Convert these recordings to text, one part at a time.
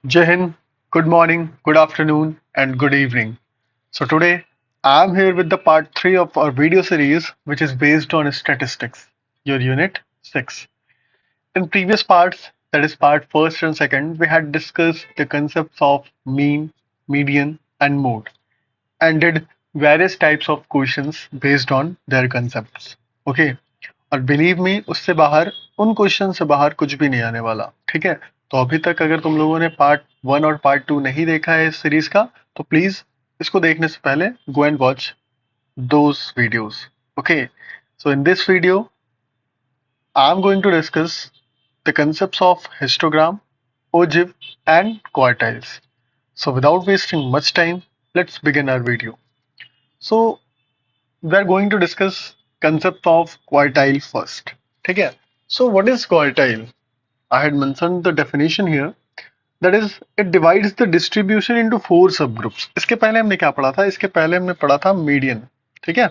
Jai Hind, good morning, good afternoon, and good evening. So today I'm here with the part 3 of our video series, which is based on statistics, your unit 6. In previous parts, that is part first and second, we had discussed the concepts of mean, median, and mode, and did various types of questions based on their concepts. Okay, और believe me उससे बाहर उन question से बाहर कुछ भी नहीं आने वाला, ठीक है। तो अभी तक अगर तुम लोगों ने पार्ट 1 और पार्ट 2 नहीं देखा है इस सीरीज का, तो प्लीज इसको देखने से पहले go and watch those videos. Okay, so in this video I am going to discuss the concepts of histogram, ogive and quartiles. So without wasting much time, let's begin our video. So we are going to discuss concept of quartile first. ठीक है, so what is quartile? I had mentioned the definition here, that is it divides the distribution into four subgroups. इसके पहले हमने क्या पढ़ा था? इसके पहले हमने पढ़ा था मीडियन। ठीक है,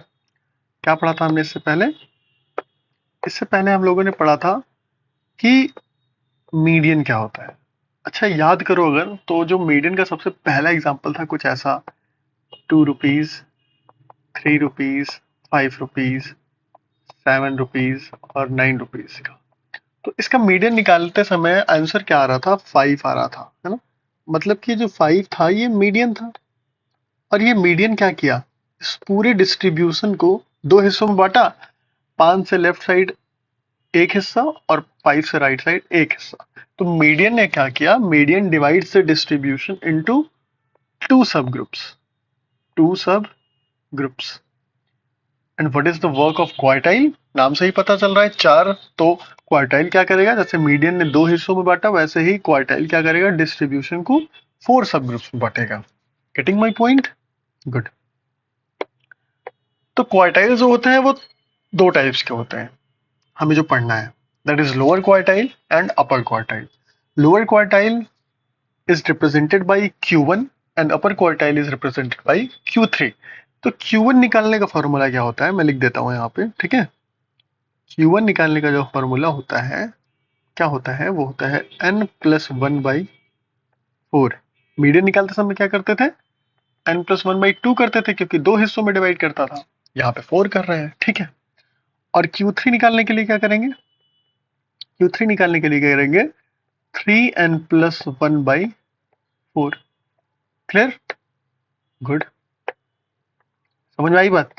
क्या पढ़ा था हमने इससे पहले? इससे पहले हम लोगों ने पढ़ा था कि मीडियन क्या होता है। अच्छा याद करो, अगर तो जो मीडियन का सबसे पहला एग्जांपल था कुछ ऐसा, 2 रुपीज, 3 रुपीज, 5 रुपीज, 7 रुपीज और 9 रुपीज का। तो इसका मीडियन निकालते समय आंसर क्या आ रहा था? 5 आ रहा था, है ना। मतलब कि जो 5 था ये मीडियन था। और ये मीडियन क्या किया? इस पूरे डिस्ट्रीब्यूशन को दो हिस्सों में बांटा। 5 से लेफ्ट साइड एक हिस्सा और 5 से राइट साइड एक हिस्सा। तो मीडियन ने क्या किया? Median divides the distribution into two सब ग्रुप्स, टू सब groups. And what is the work of quartile? नाम से ही पता चल रहा है चार। तो क्वार्टाइल क्या करेगा? जैसे मीडियन ने दो हिस्सों में बांटा, वैसे ही क्वार्टाइल क्या करेगा? डिस्ट्रीब्यूशन को 4 सब ग्रुप्स में बांटेगा। Getting my point? गुड। तो क्वार्टाइल जो होते हैं वो दो टाइप्स के होते हैं, हमें जो पढ़ना है, that is lower quartile and upper quartile. Lower quartile is represented by Q1 and upper quartile is represented by Q3। तो Q1 निकालने का फॉर्मूला क्या होता है? मैं लिख देता हूं यहाँ पे, ठीक है। Q1 निकालने का जो फॉर्मूला होता है, क्या होता है? वो होता है n+1/4। मीडियन निकालते समय क्या करते थे? n+1/2 करते थे, क्योंकि दो हिस्सों में डिवाइड करता था। यहाँ पे 4 कर रहे हैं, ठीक है। और Q3 निकालने के लिए क्या करेंगे? Q3 निकालने के लिए क्या करेंगे? 3n+1/4। क्लियर? गुड। समझ में आई बात?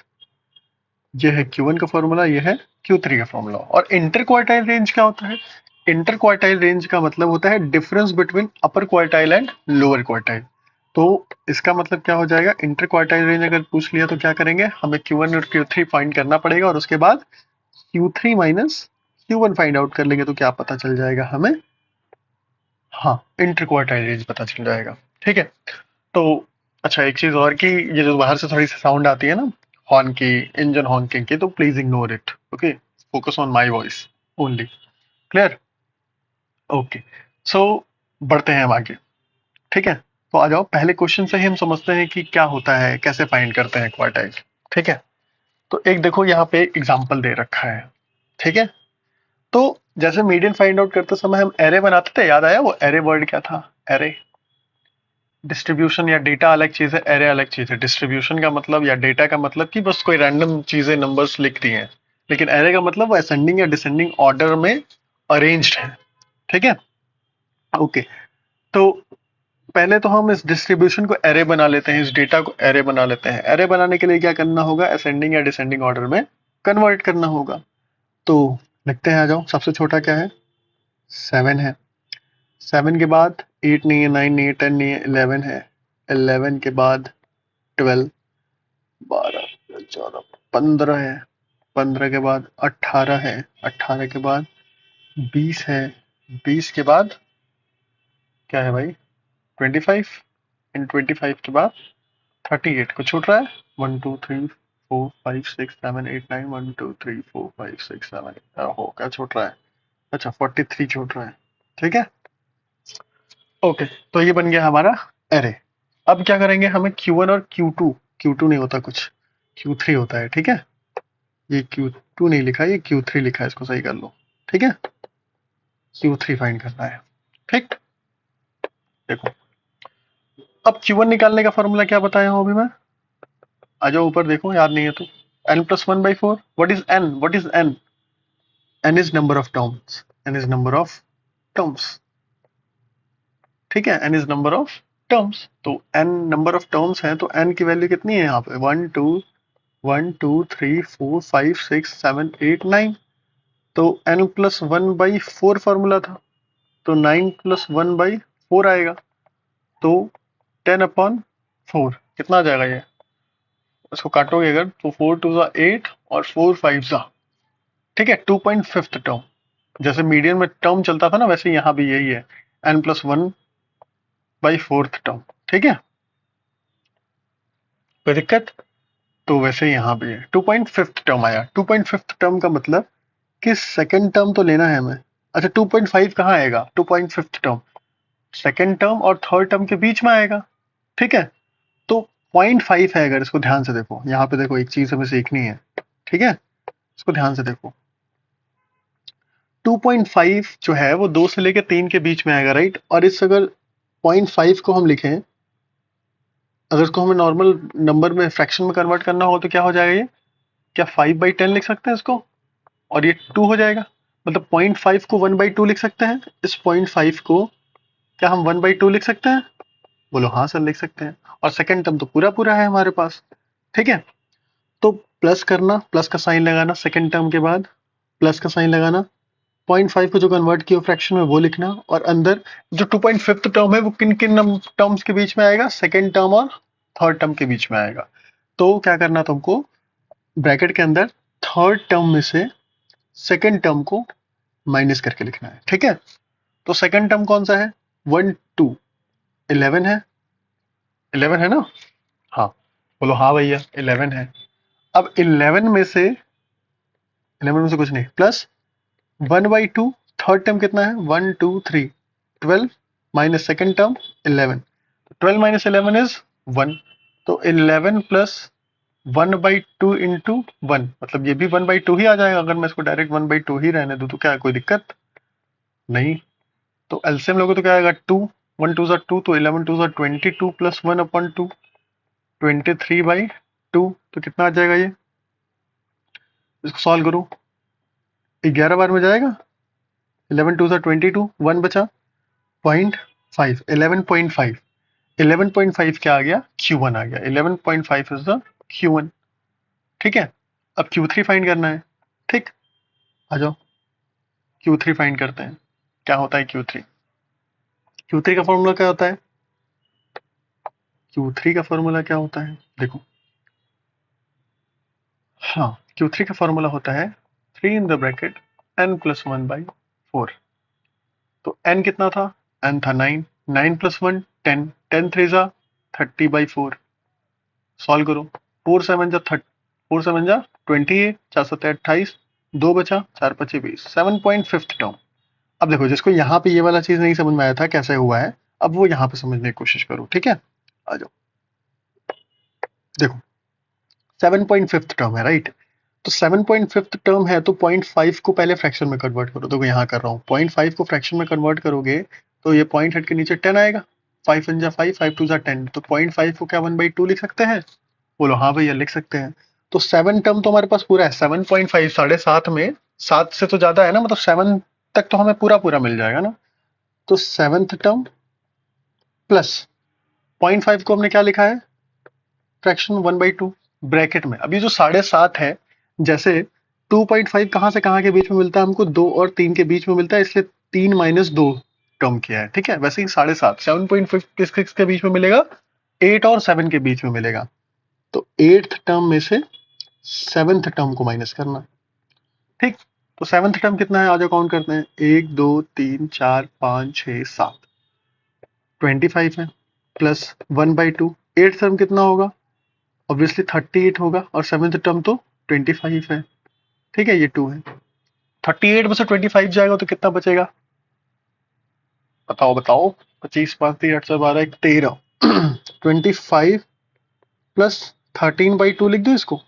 ये है Q1 का फॉर्मूला, ये है Q3 का फॉर्मूला। और इंटर क्वार्टाइल रेंज क्या होता है? इंटर क्वार्टाइल रेंज का मतलब होता है difference between upper quartile and lower quartile. तो इसका मतलब क्या हो जाएगा? इंटर क्वार्टाइल रेंज अगर पूछ लिया तो क्या करेंगे? हमें Q1 और Q3 फाइंड करना पड़ेगा, और उसके बाद Q3 minus Q1 find out कर लेंगे तो क्या पता चल जाएगा हमें? हाँ, इंटर क्वार्टाइल रेंज पता चल जाएगा, ठीक है। तो अच्छा, एक चीज और कि ये जो बाहर से थोड़ी सी साउंड आती है ना, हॉर्न की, इंजन हॉर्किंग की, तो please ignore it. Okay, focus on my voice only. Clear? Okay, so बढ़ते हैं हम आगे, ठीक है। तो आ जाओ, पहले क्वेश्चन से ही हम समझते हैं कि क्या होता है, कैसे फाइंड करते हैं क्वार्टाइल, ठीक है। तो एक देखो यहाँ पे एग्जाम्पल दे रखा है, ठीक है। तो जैसे मीडियन फाइंड आउट करते समय हम एरे बनाते थे, याद आया? वो एरे वर्ड क्या था? एरे। डिस्ट्रीब्यूशन या डेटा अलग चीज है, एरे अलग चीज है। डिस्ट्रीब्यूशन का मतलब या डेटा का मतलब कि बस कोई रैंडम चीजें, नंबर्स लिख दी हैं। लेकिन एरे का मतलब वो असेंडिंग या डिसेंडिंग ऑर्डर में अरेंज्ड है, ठीक है। ओके, तो पहले तो हम इस डिस्ट्रीब्यूशन को एरे बना लेते हैं, इस डेटा को एरे बना लेते हैं। एरे बनाने के लिए क्या करना होगा? असेंडिंग या डिसेंडिंग ऑर्डर में कन्वर्ट करना होगा। तो लिखते हैं, आ जाओ। सबसे छोटा क्या है? 7 है। 7 के बाद 8 नहीं है, 9 नहीं है, 10 नहीं है, 11 है। 11 के बाद 12, 12, 14, 15 है। 15 के बाद 18 है। 18 के बाद 20 है। 20 के बाद क्या है भाई? 25। इन 25 के बाद 38। कुछ छूट रहा है? 1 2 3 4 5 6 7 8 9, 1 2 3 4 5 6 7 8। हो, क्या छूट रहा है? अच्छा, 43 छूट रहा है, ठीक है। ओके, तो ये बन गया हमारा एरे। अब क्या करेंगे? हमें Q1 और Q2, Q2 नहीं होता कुछ, Q3 होता है, ठीक है। ये Q2 नहीं लिखा, ये Q3 लिखा है, इसको सही कर लो, ठीक है। Q3 फाइंड करना है, ठीक। देखो अब Q1 निकालने का फॉर्मूला क्या बताया हूं अभी मैं, आ जाओ ऊपर देखो, याद नहीं है तो n+1/4। What is n? What is n? n is number of terms, n is number of terms, ठीक है, n is number of terms. तो n नंबर ऑफ टर्म्स है तो n की वैल्यू कितनी है यहाँ पे, 1 2 1 2 3 4 5 6 7 8 9। तो n+1/4 फॉर्मूला था, तो 9+1/4 आएगा। तो 10/4 कितना आ जाएगा ये, इसको काटोगे अगर तो 4 2 8 और 4 5 ठीक है, 2.5 टर्म। जैसे मीडियन में टर्म चलता था ना, वैसे यहाँ भी यही है, n+1/4 टर्म, ठीक है, कोई दिक्कत? तो वैसे यहाँ भी है 2.5 टर्म आया। 2.5 टर्म का मतलब कि सेकंड टर्म तो लेना है हमें। अच्छा 2.5 कहाँ आएगा, 2.5 टर्म सेकंड टर्म और थर्ड टर्म के बीच में आएगा, ठीक है। तो 0.5 है, अगर इसको ध्यान से देखो, यहाँ पे देखो एक चीज हमें सीखनी है, ठीक है, इसको ध्यान से देखो। 2.5 जो है वो 2 से लेकर 3 के बीच में आएगा, राइट। और इस अगर 0.5 को हम लिखें, अगर इसको हमें नॉर्मल नंबर में फ्रैक्शन में कन्वर्ट करना हो तो क्या हो जाएगा ये, क्या 5/10 लिख सकते हैं इसको, और ये 2 हो जाएगा। मतलब 0.5 को 1/2 लिख सकते हैं, इस 0.5 को क्या हम 1/2 लिख सकते हैं? बोलो हाँ सर लिख सकते हैं। और सेकंड टर्म तो पूरा पूरा है हमारे पास, ठीक है। तो प्लस करना, प्लस का साइन लगाना, सेकंड टर्म के बाद प्लस का साइन लगाना, 0.5 को जो कन्वर्ट किया फ्रैक्शन में वो लिखना, और अंदर जो 2.5 टर्म है वो किन किन टर्म्स के बीच में आएगा, सेकंड टर्म और थर्ड टर्म के बीच में आएगा। तो क्या करना तुमको, ब्रैकेट के अंदर थर्ड टर्म में से सेकंड टर्म को माइनस करके लिखना है, ठीक है। तो सेकंड टर्म कौन सा है, 1 2 11 है, 11 है ना, हाँ बोलो हाँ भैया 11 है। अब 11 में से कुछ नहीं, प्लस 1/2 थर्ड टर्म कितना है, 1 2 3 12 minus second term 11, 12 minus 11 is 1। तो 11 प्लस 1/2 इंटू 1, मतलब ये भी 1/2 ही आ जाएगा। अगर मैं इसको डायरेक्ट 1/2 ही रहने दूं तो क्या कोई दिक्कत नहीं। तो एलसीएम लोगे तो क्या आएगा, 2 1 2 2, तो 11 2 22 प्लस 1/2 23/2। तो कितना आ जाएगा ये, इसको सॉल्व करो, 11 बार में जाएगा, 11 2 22, 1 बचा 0.5, 11.5, 11.5 क्या आ गया, Q1 आ गया, 11.5 इज द Q1, ठीक है। अब Q3 फाइंड करना है, ठीक, आ जाओ Q3 फाइंड करते हैं। क्या होता है Q3, Q3 का फॉर्मूला क्या होता है, Q3 का फॉर्मूला क्या होता है देखो, हाँ Q3 का फॉर्मूला होता है 3 इन द ब्रैकेट n+1/4। तो n कितना था, n था 9, 9 + 1 10, 10 3 जा 30/4। सॉल्व करो, 4 7 जा 30, 4 7 जा 28, 4 7 28, 2 बचा 4 5 20, 7.5 टर्म। अब देखो जिसको यहाँ पे ये वाला चीज नहीं समझ में आया था कैसे हुआ है, अब वो यहाँ पे समझने की कोशिश करो, ठीक है। आ जाओ, देखो 7.5 टर्म है, राइट। तो 7.5 टर्म है तो 0.5 को पहले फ्रैक्शन में कन्वर्ट करो, तो मैं यहाँ कर रहा हूँ 0.5 को फ्रैक्शन में कन्वर्ट करोगे तो ये पॉइंट हट के नीचे 10 आएगा, 5 1 जा 5, 5 2 जा 10। तो 0.5 को क्या 1/2 लिख सकते हैं, बोलो हाँ भैया लिख सकते हैं। तो 7 टर्म तो हमारे पास पूरा है, 7.5 7.5 में 7 से तो ज्यादा है ना, मतलब 7 तक तो हमें पूरा पूरा मिल जाएगा ना। तो सेवंथ टर्म प्लस 0.5 को हमने क्या लिखा है, फ्रैक्शन 1/2 ब्रैकेट में। अभी जो 7.5 है, जैसे 2.5 कहाँ से कहाँ के बीच में मिलता है हमको, 2 और 3 के बीच में मिलता है, इसलिए 3 - 2 टर्म किया है, ठीक है। वैसे ही 7.5 7.5 किसके बीच में मिलेगा, 8 और 7 के बीच में मिलेगा। तो 8th टर्म में से 7th टर्म को माइनस करना, ठीक। तो 7th टर्म कितना है, आज काउंट करते हैं, 1 2 3 4 5 6 7, 25 है, प्लस 1/2। 8th टर्म कितना होगा, ऑब्वियसली 38 होगा, और 7th टर्म तो 25 है, ठीक है, ये 2 है। 38 में से 25 जाएगा तो कितना बचेगा, बताओ बताओ, 25 5 3 8 से 12 13, 25 प्लस 13/2 लिख दो इसको,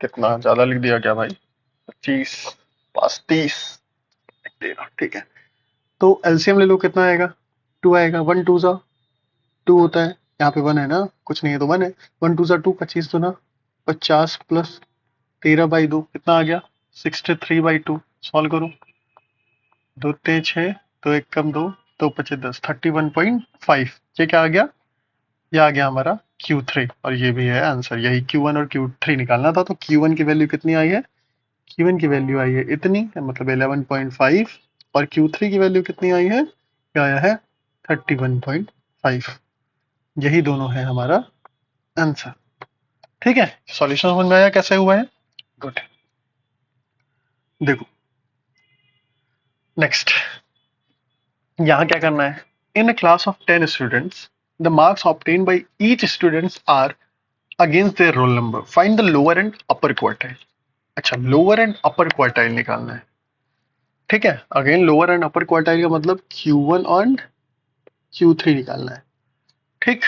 कितना ज्यादा लिख दिया क्या भाई, 25 5 30 13, ठीक है। तो एलसीएम ले लो, कितना आएगा, 2 आएगा, 1 2 सा 2 होता है, यहाँ पे 1 है ना, कुछ नहीं है तो 1 है, 1 2 सा 2, 25 दूना 50 प्लस 13/2 कितना आ गया, 63/2। सॉल्व करो, 2 3 6, 2 1 कम 2, 2 5 10, 31.5। ये क्या आ गया, ये आ गया हमारा Q3 और ये भी है आंसर। यही Q1 और Q3 निकालना था। तो Q1 की वैल्यू कितनी आई है, Q1 की वैल्यू आई है इतनी, मतलब 11.5, और Q3 की वैल्यू कितनी आई है, क्या आया है 31.5। यही दोनों है हमारा आंसर। ठीक है, सॉल्यूशन समझ में आया कैसे हुआ है, गुड। देखो नेक्स्ट, यहाँ क्या करना है, in a class of 10 students the marks obtain by each students are against their roll number, find the lower and upper quartile. अच्छा, लोअर एंड अपर क्वार्टाइल निकालना है। ठीक है, again lower and upper quartile का मतलब Q1 और Q3 निकालना है। ठीक,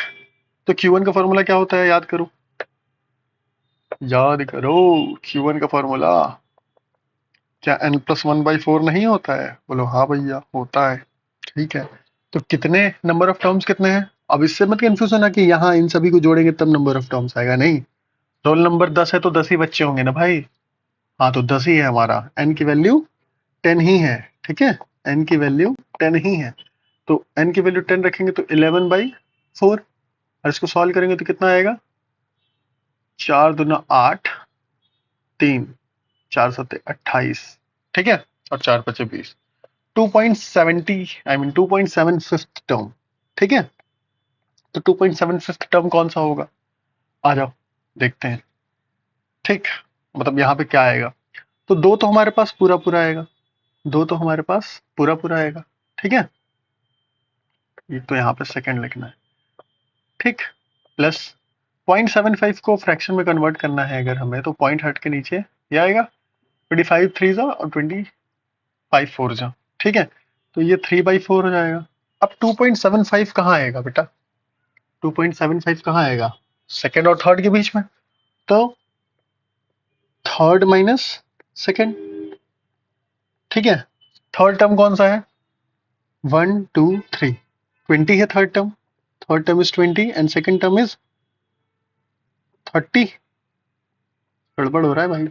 तो Q1 का फॉर्मूला क्या होता है, याद करो, याद करो। Q1 का फॉर्मूला क्या n+1/4 नहीं होता है, बोलो हाँ भैया होता है। ठीक है, तो कितने नंबर ऑफ टर्म्स कितने हैं, अब इससे मत कंफ्यूज होना कि यहाँ इन सभी को जोड़ेंगे तब नंबर ऑफ टर्म्स आएगा, नहीं। रोल नंबर 10 है तो 10 ही बच्चे होंगे ना भाई। हाँ, तो 10 ही है हमारा, n की वैल्यू 10 ही है। ठीक है, n की वैल्यू 10 ही है, तो n की वैल्यू 10 रखेंगे तो 11/4, और इसको सॉल्व करेंगे तो कितना आएगा, 4 दूना 8, 3 4 7 28। ठीक है, और 4 5 20, 2.70, आई मीन 2.75 टर्म। ठीक है, तो 2.75 टर्म कौन सा होगा, आ जाओ देखते हैं। ठीक, मतलब यहाँ पे क्या आएगा, तो दो तो हमारे पास पूरा पूरा आएगा, दो तो हमारे पास पूरा पूरा आएगा। ठीक है, ये तो यहाँ पे सेकंड लिखना है। ठीक, प्लस 0.75 को फ्रैक्शन में कन्वर्ट करना है अगर हमें, तो पॉइंट हट के नीचे ये आएगा, 25 3 जा और 25 4 जा। ठीक है, तो ये 3/4 हो जाएगा। अब 2.75 कहाँ आएगा बेटा, 2.75 कहाँ आएगा, सेकंड और थर्ड के बीच में, तो थर्ड माइनस सेकंड। ठीक है, थर्ड टर्म कौन सा है, 1 2 3, 20 है third term, third term is 20 and second term is 30। गड़बड़ हो रहा है भाई,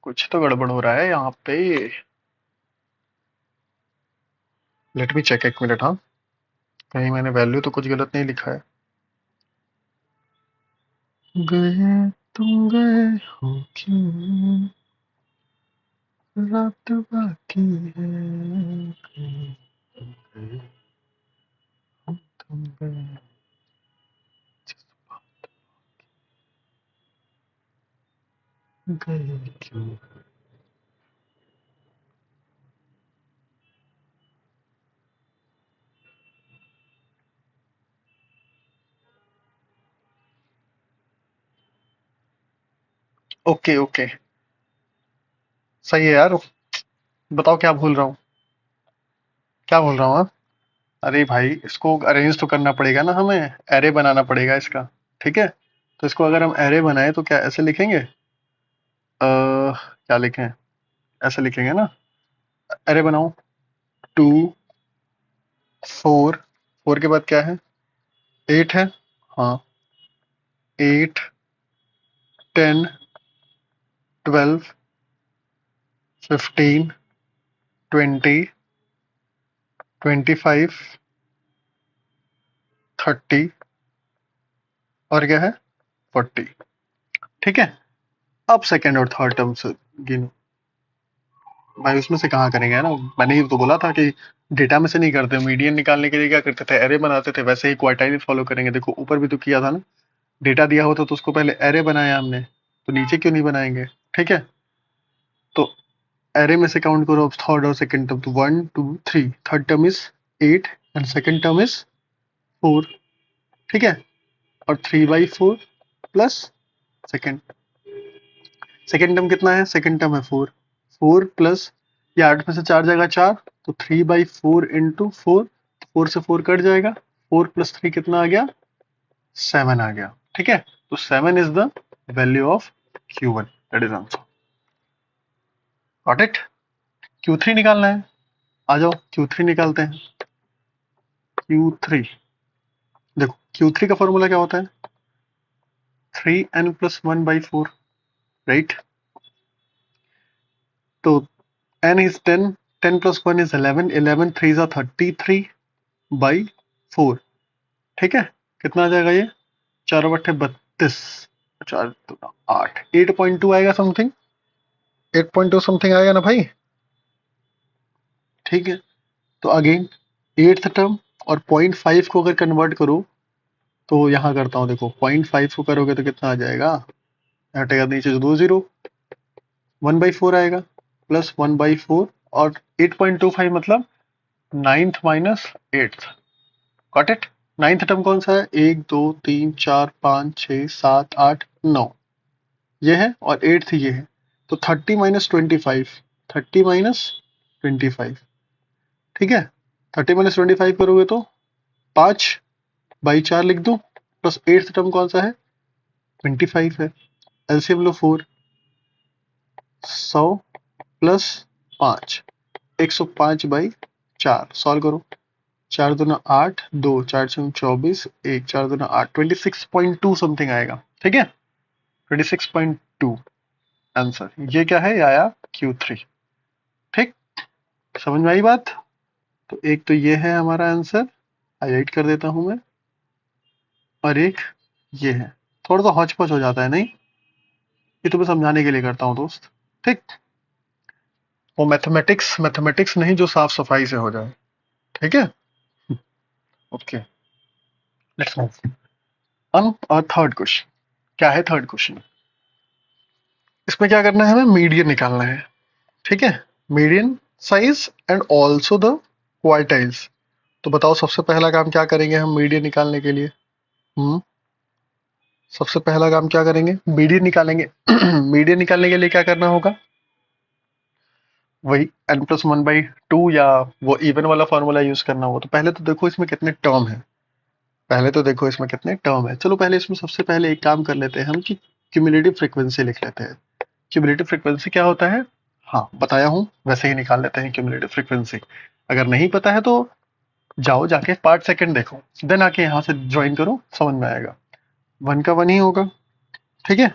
कुछ तो गड़बड़ हो रहा है यहाँ पे। लेट मी चेक, एक मिनट, हाँ, कहीं मैंने वैल्यू तो कुछ गलत नहीं लिखा है। गए तुम गए हो क्यों, रात बाकी है, गए तुम गए, गए क्यों। ओके ओके, सही है यार, बताओ क्या भूल रहा हूँ, क्या भूल रहा हूँ, हाँ? अरे भाई, इसको अरेंज तो करना पड़ेगा ना हमें, एरे बनाना पड़ेगा इसका। ठीक है, तो इसको अगर हम एरे बनाए तो क्या ऐसे लिखेंगे, क्या लिखें, ऐसे लिखेंगे ना, एरे बनाओ, 2 4, 4 के बाद क्या है, 8 है, हाँ, 8 10 12 15 20 25 30 और क्या है 40। ठीक है, अब सेकेंड और थर्ड टर्म से गिनो भाई, उसमें से कहाँ करेंगे, है ना, मैंने ही तो बोला था कि डेटा में से नहीं करते, मीडियन निकालने के लिए क्या करते थे, एरे बनाते थे, वैसे ही क्वार्टाइल फॉलो करेंगे। देखो ऊपर भी तो किया था ना, डेटा दिया होता तो उसको पहले एरे बनाया हमने, तो नीचे क्यों नहीं बनाएंगे। ठीक है, तो एरे में से काउंट करो अब थर्ड और सेकंड टर्म, तो 1 2 3, third term is 8 and second term is 4। ठीक है, और 3/4 प्लस सेकंड, सेकंड टर्म कितना है, सेकंड टर्म है 4, 4 प्लस ये 8 में से 4 जाएगा 4, तो 3/4 इंटू 4, 4 से 4 कट जाएगा, 4 प्लस 3 कितना आ गया, 7 आ गया। ठीक है, तो 7 is the value of Q1, that is answer. Got it, Q3 निकालना है, आ जाओ Q3 निकालते हैं। Q3, देखो Q3 का फॉर्मूला क्या होता है, 3n+1/4, राइट। तो n is 10, 10 + 1 is 11, 11 3 are 33/4, ठीक है। कितना आ जाएगा ये, 4 बट्टे 32, 4 दूना 8, 8.2 आएगा समथिंग, 8.2 समथिंग आएगा ना भाई, ठीक है। तो अगेन 8th टर्म और 0.5 को अगर कन्वर्ट करो तो यहाँ करता हूँ, देखो 0.5 को करोगे तो कितना आ जाएगा, हटेगा नीचे जो 2 0, 1/4 आएगा प्लस 1/4, और 8.25 मतलब 9th minus 8th, got it. 9th term कौन सा है, 1 2 3 4 5 6 7 8 9, ये है, और 8th ये है। तो 30 - 25, 30 - 25, ठीक है। 30 - 25 करोगे तो 5/4 लिख दो, प्लस 8th टर्म कौन सा है, 25 है। एलसीएम लो 4, 100 प्लस 5, 105/4, सॉल्व करो, 4 दूना 8, 2 4 6 24, 1 4 दूना 8, 26.2 समथिंग आएगा, ठीक है। 26.2 आंसर, ये क्या है, ये आया Q3, ठीक। समझ में आई बात। तो एक तो ये है हमारा आंसर, हाईलाइट कर देता हूं मैं, और एक ये है। थोड़ा सा हौच पौच हो जाता है नहीं, ये तो मैं समझाने के लिए करता हूँ दोस्त, ठीक। वो मैथमेटिक्स मैथमेटिक्स नहीं जो साफ सफाई से हो जाए, ठीक है। Okay, let's move on. और थर्ड क्वेश्चन क्या है, थर्ड क्वेश्चन इसमें क्या करना है, हमें मीडियन निकालना है, ठीक है। Median size and also the quartiles. तो बताओ सबसे पहला काम क्या करेंगे हम मीडियन निकालने के लिए, सबसे पहला काम क्या करेंगे, मीडियन निकालेंगे। मीडियन निकालने के लिए क्या करना होगा, वही n+1/2 या वो इवन वाला फॉर्मूला यूज करना होगा। तो पहले तो देखो इसमें कितने टर्म है, पहले तो देखो इसमें कितने टर्म है। चलो पहले इसमें सबसे पहले एक काम कर लेते हैं हम कि क्यूमुलेटिव फ्रीक्वेंसी लिख लेते हैं। क्यूमुलेटिव फ्रीक्वेंसी क्या होता है, हाँ बताया हूँ, वैसे ही निकाल लेते हैं क्यूमुलेटिव फ्रीक्वेंसी। अगर नहीं पता है तो जाओ जाके पार्ट सेकंड देखो, देन आके यहाँ से ज्वाइन करो, समझ में आएगा। 1 का 1 ही होगा, ठीक है।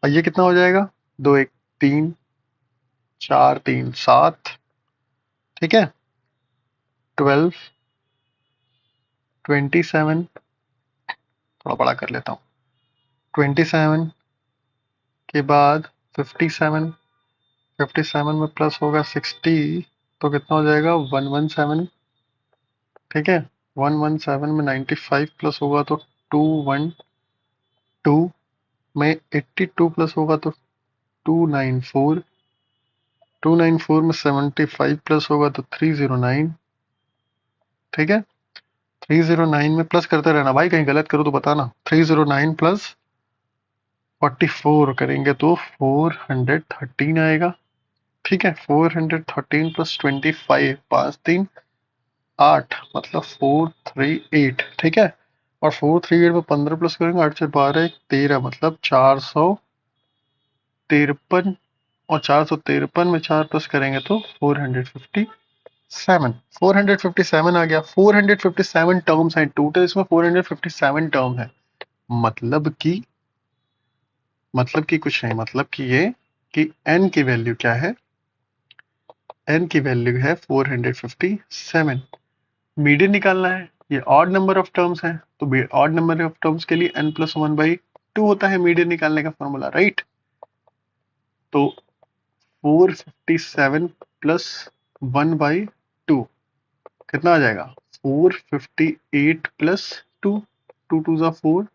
और ये कितना हो जाएगा, 2 1 3 4 3 7, ठीक है। 12 27, थोड़ा बड़ा कर लेता हूँ, 27 के बाद 57, 57 में प्लस होगा 60, तो कितना हो जाएगा 117, ठीक है। 117 में 95 प्लस होगा तो 212, में 82 प्लस होगा तो 294, 294 में 75 प्लस होगा तो 309, ठीक है। 309 में प्लस करते रहना भाई, कहीं गलत करो तो बताना। 309 प्लस 44 करेंगे तो 413 आएगा, ठीक है। 413 प्लस 25, 5 3 8, मतलब 438, ठीक है। और 438 में 15 प्लस करेंगे, 8 से 12 13, मतलब 453, और 453 में 4 प्लस करेंगे तो 457, 457 आ गया। 457 टर्म्स हैं टोटल, इसमें 457 टर्म है। मतलब कि कुछ नहीं, मतलब कि ये कि n की वैल्यू क्या है, n की वैल्यू है 457। मीडियन निकालना है, ये ऑड नंबर ऑफ टर्म्स है, तो ऑड नंबर ऑफ टर्म्स के लिए n+1/2 होता है मीडियन निकालने का फॉर्मूला, राइट। तो 457 प्लस 1/2 कितना आ जाएगा, 458 प्लस 2, 2 2 जा 4,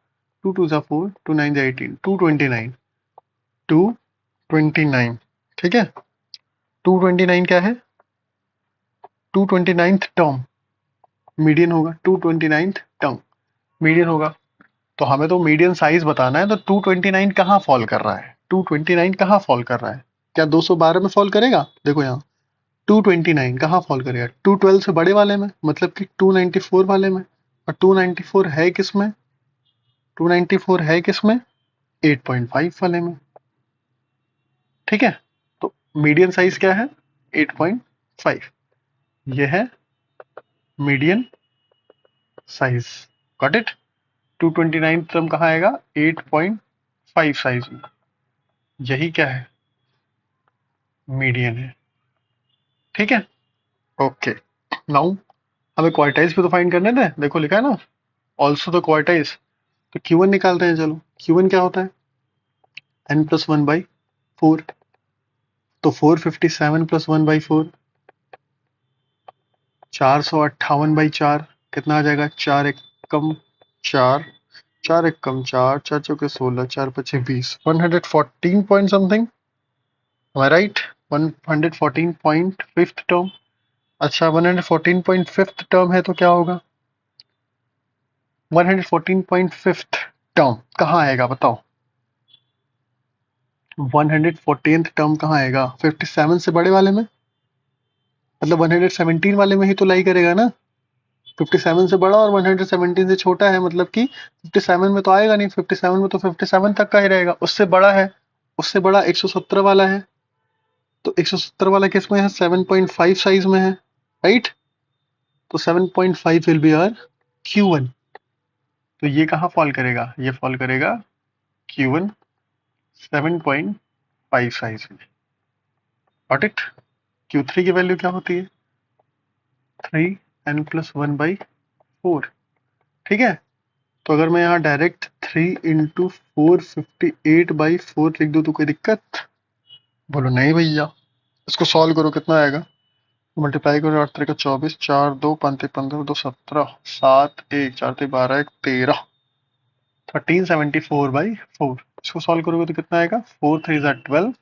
2 2 जा 4, 2 9 जा 18, 229, 229, ठीक है। 229 क्या है, 229th टर्म मीडियन होगा, 229th टर्म मीडियन होगा। तो हमें तो मीडियन साइज बताना है, तो 229 कहाँ फॉल कर रहा है, 229 कहाँ फॉल कर रहा है, क्या 212 में फॉल करेगा, देखो यहाँ 229 कहाँ फॉल करेगा, 212 से बड़े वाले में, मतलब कि 294 वाले में। और 294 है किसमें, 294 है किसमें, 8.5 वाले में, ठीक है। तो मीडियन साइज क्या है, 8.5, ये है median size, got it. 229 term कहाँ आएगा? 8.5 साइज में। यही क्या है? मीडियन है, ठीक है। ओके, नाउ हमें क्वार्टाइल्स भी तो फाइंड करने थे, देखो लिखा है ना, ऑल्सो द क्वार्टाइल्स। तो Q1 निकालते हैं, चलो। Q1 क्या होता है? n+1/4। तो 457 + 1/4, 458/4। कितना आ जाएगा? 4 एक कम 4, 4 एक कम 4, 4 चौके 16, 4 पचे 20, 114 point something, right. 114.5th term. अच्छा, 114.5th टर्म है तो क्या होगा? 114.5th टर्म कहाँ आएगा बताओ? 114th टर्म कहाँ आएगा? 57 से बड़े वाले में, मतलब 117 वाले में ही तो लाई करेगा ना। 57 से बड़ा और 117 से छोटा है, मतलब कि 57 में तो आएगा नहीं, 57 में तो 57 तक का ही रहेगा। उससे बड़ा है, उससे बड़ा 117 वाला है, तो 170 वाला किस में है? 7.5 साइज में है, राइट। तो 7.5 विल बी आवर Q1। तो ये कहाँ फॉल करेगा? ये फॉल करेगा Q1 7.5 साइज में, गॉट इट। Q3 की वैल्यू क्या होती है? 3n+1/4, ठीक है। तो अगर मैं यहाँ डायरेक्ट 3 इंटू 458/4 लिख दूँ तो कोई दिक्कत? बोलो नहीं भैया। इसको सॉल्व करो, कितना आएगा? मल्टीप्लाई करो, 8 3 24, 4 2 5 3 15 2 17, 7 1 4 3 12 1 13, 1374/4। इसको सॉल्व करोगे तो कितना आएगा? 4 3 12,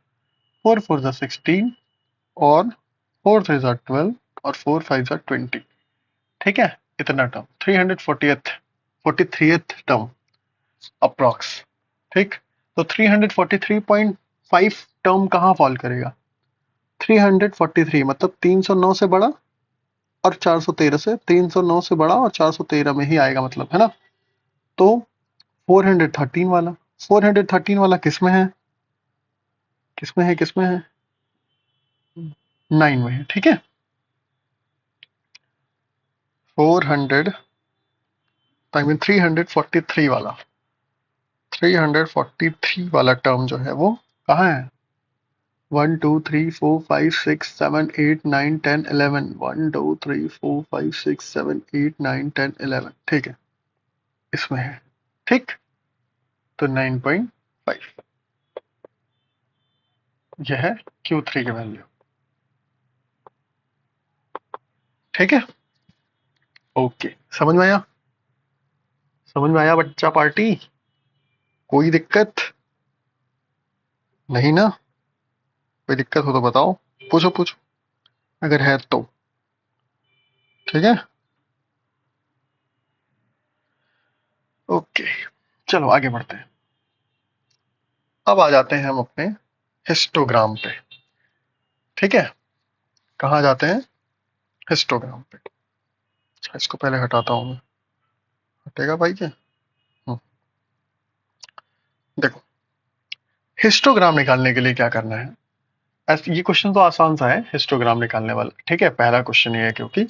4 4 16, और 4 3 12, और 4 5 20, ठीक है। इतना term 340th 43th term approx, ठीक। तो 343.5 टर्म कहाँ फॉल करेगा? 343 मतलब 309 से बड़ा और 413 से, 309 से बड़ा और 413 में ही आएगा, मतलब, है ना। तो 413 वाला, 413 वाला किस में है? किस में है? किस में है? 9 में है, ठीक है। 400 आई मीन 343 वाला, 343 वाला टर्म जो है वो कहाँ है? 1 2 3 4 5 6 7 8 9 10 11, 1 2 3 4 5 6 7 8 9 10 11, ठीक है, इसमें है, ठीक। तो 9.5 यह है Q3 की वैल्यू, ठीक है। ओके, समझ में आया? समझ में आया बच्चा पार्टी? कोई दिक्कत नहीं ना? कोई दिक्कत हो तो बताओ, पूछो पूछो, अगर है तो, ठीक है। ओके, चलो आगे बढ़ते हैं। अब आ जाते हैं हम अपने हिस्टोग्राम पे, ठीक है। कहाँ जाते हैं? हिस्टोग्राम पे। अच्छा, इसको पहले हटाता हूँ मैं, हटेगा भाई क्या? हम्म, देखो, हिस्टोग्राम निकालने के लिए क्या करना है? ये क्वेश्चन तो आसान सा है, हिस्टोग्राम निकालने वाला, ठीक है, पहला क्वेश्चन ये है क्योंकि।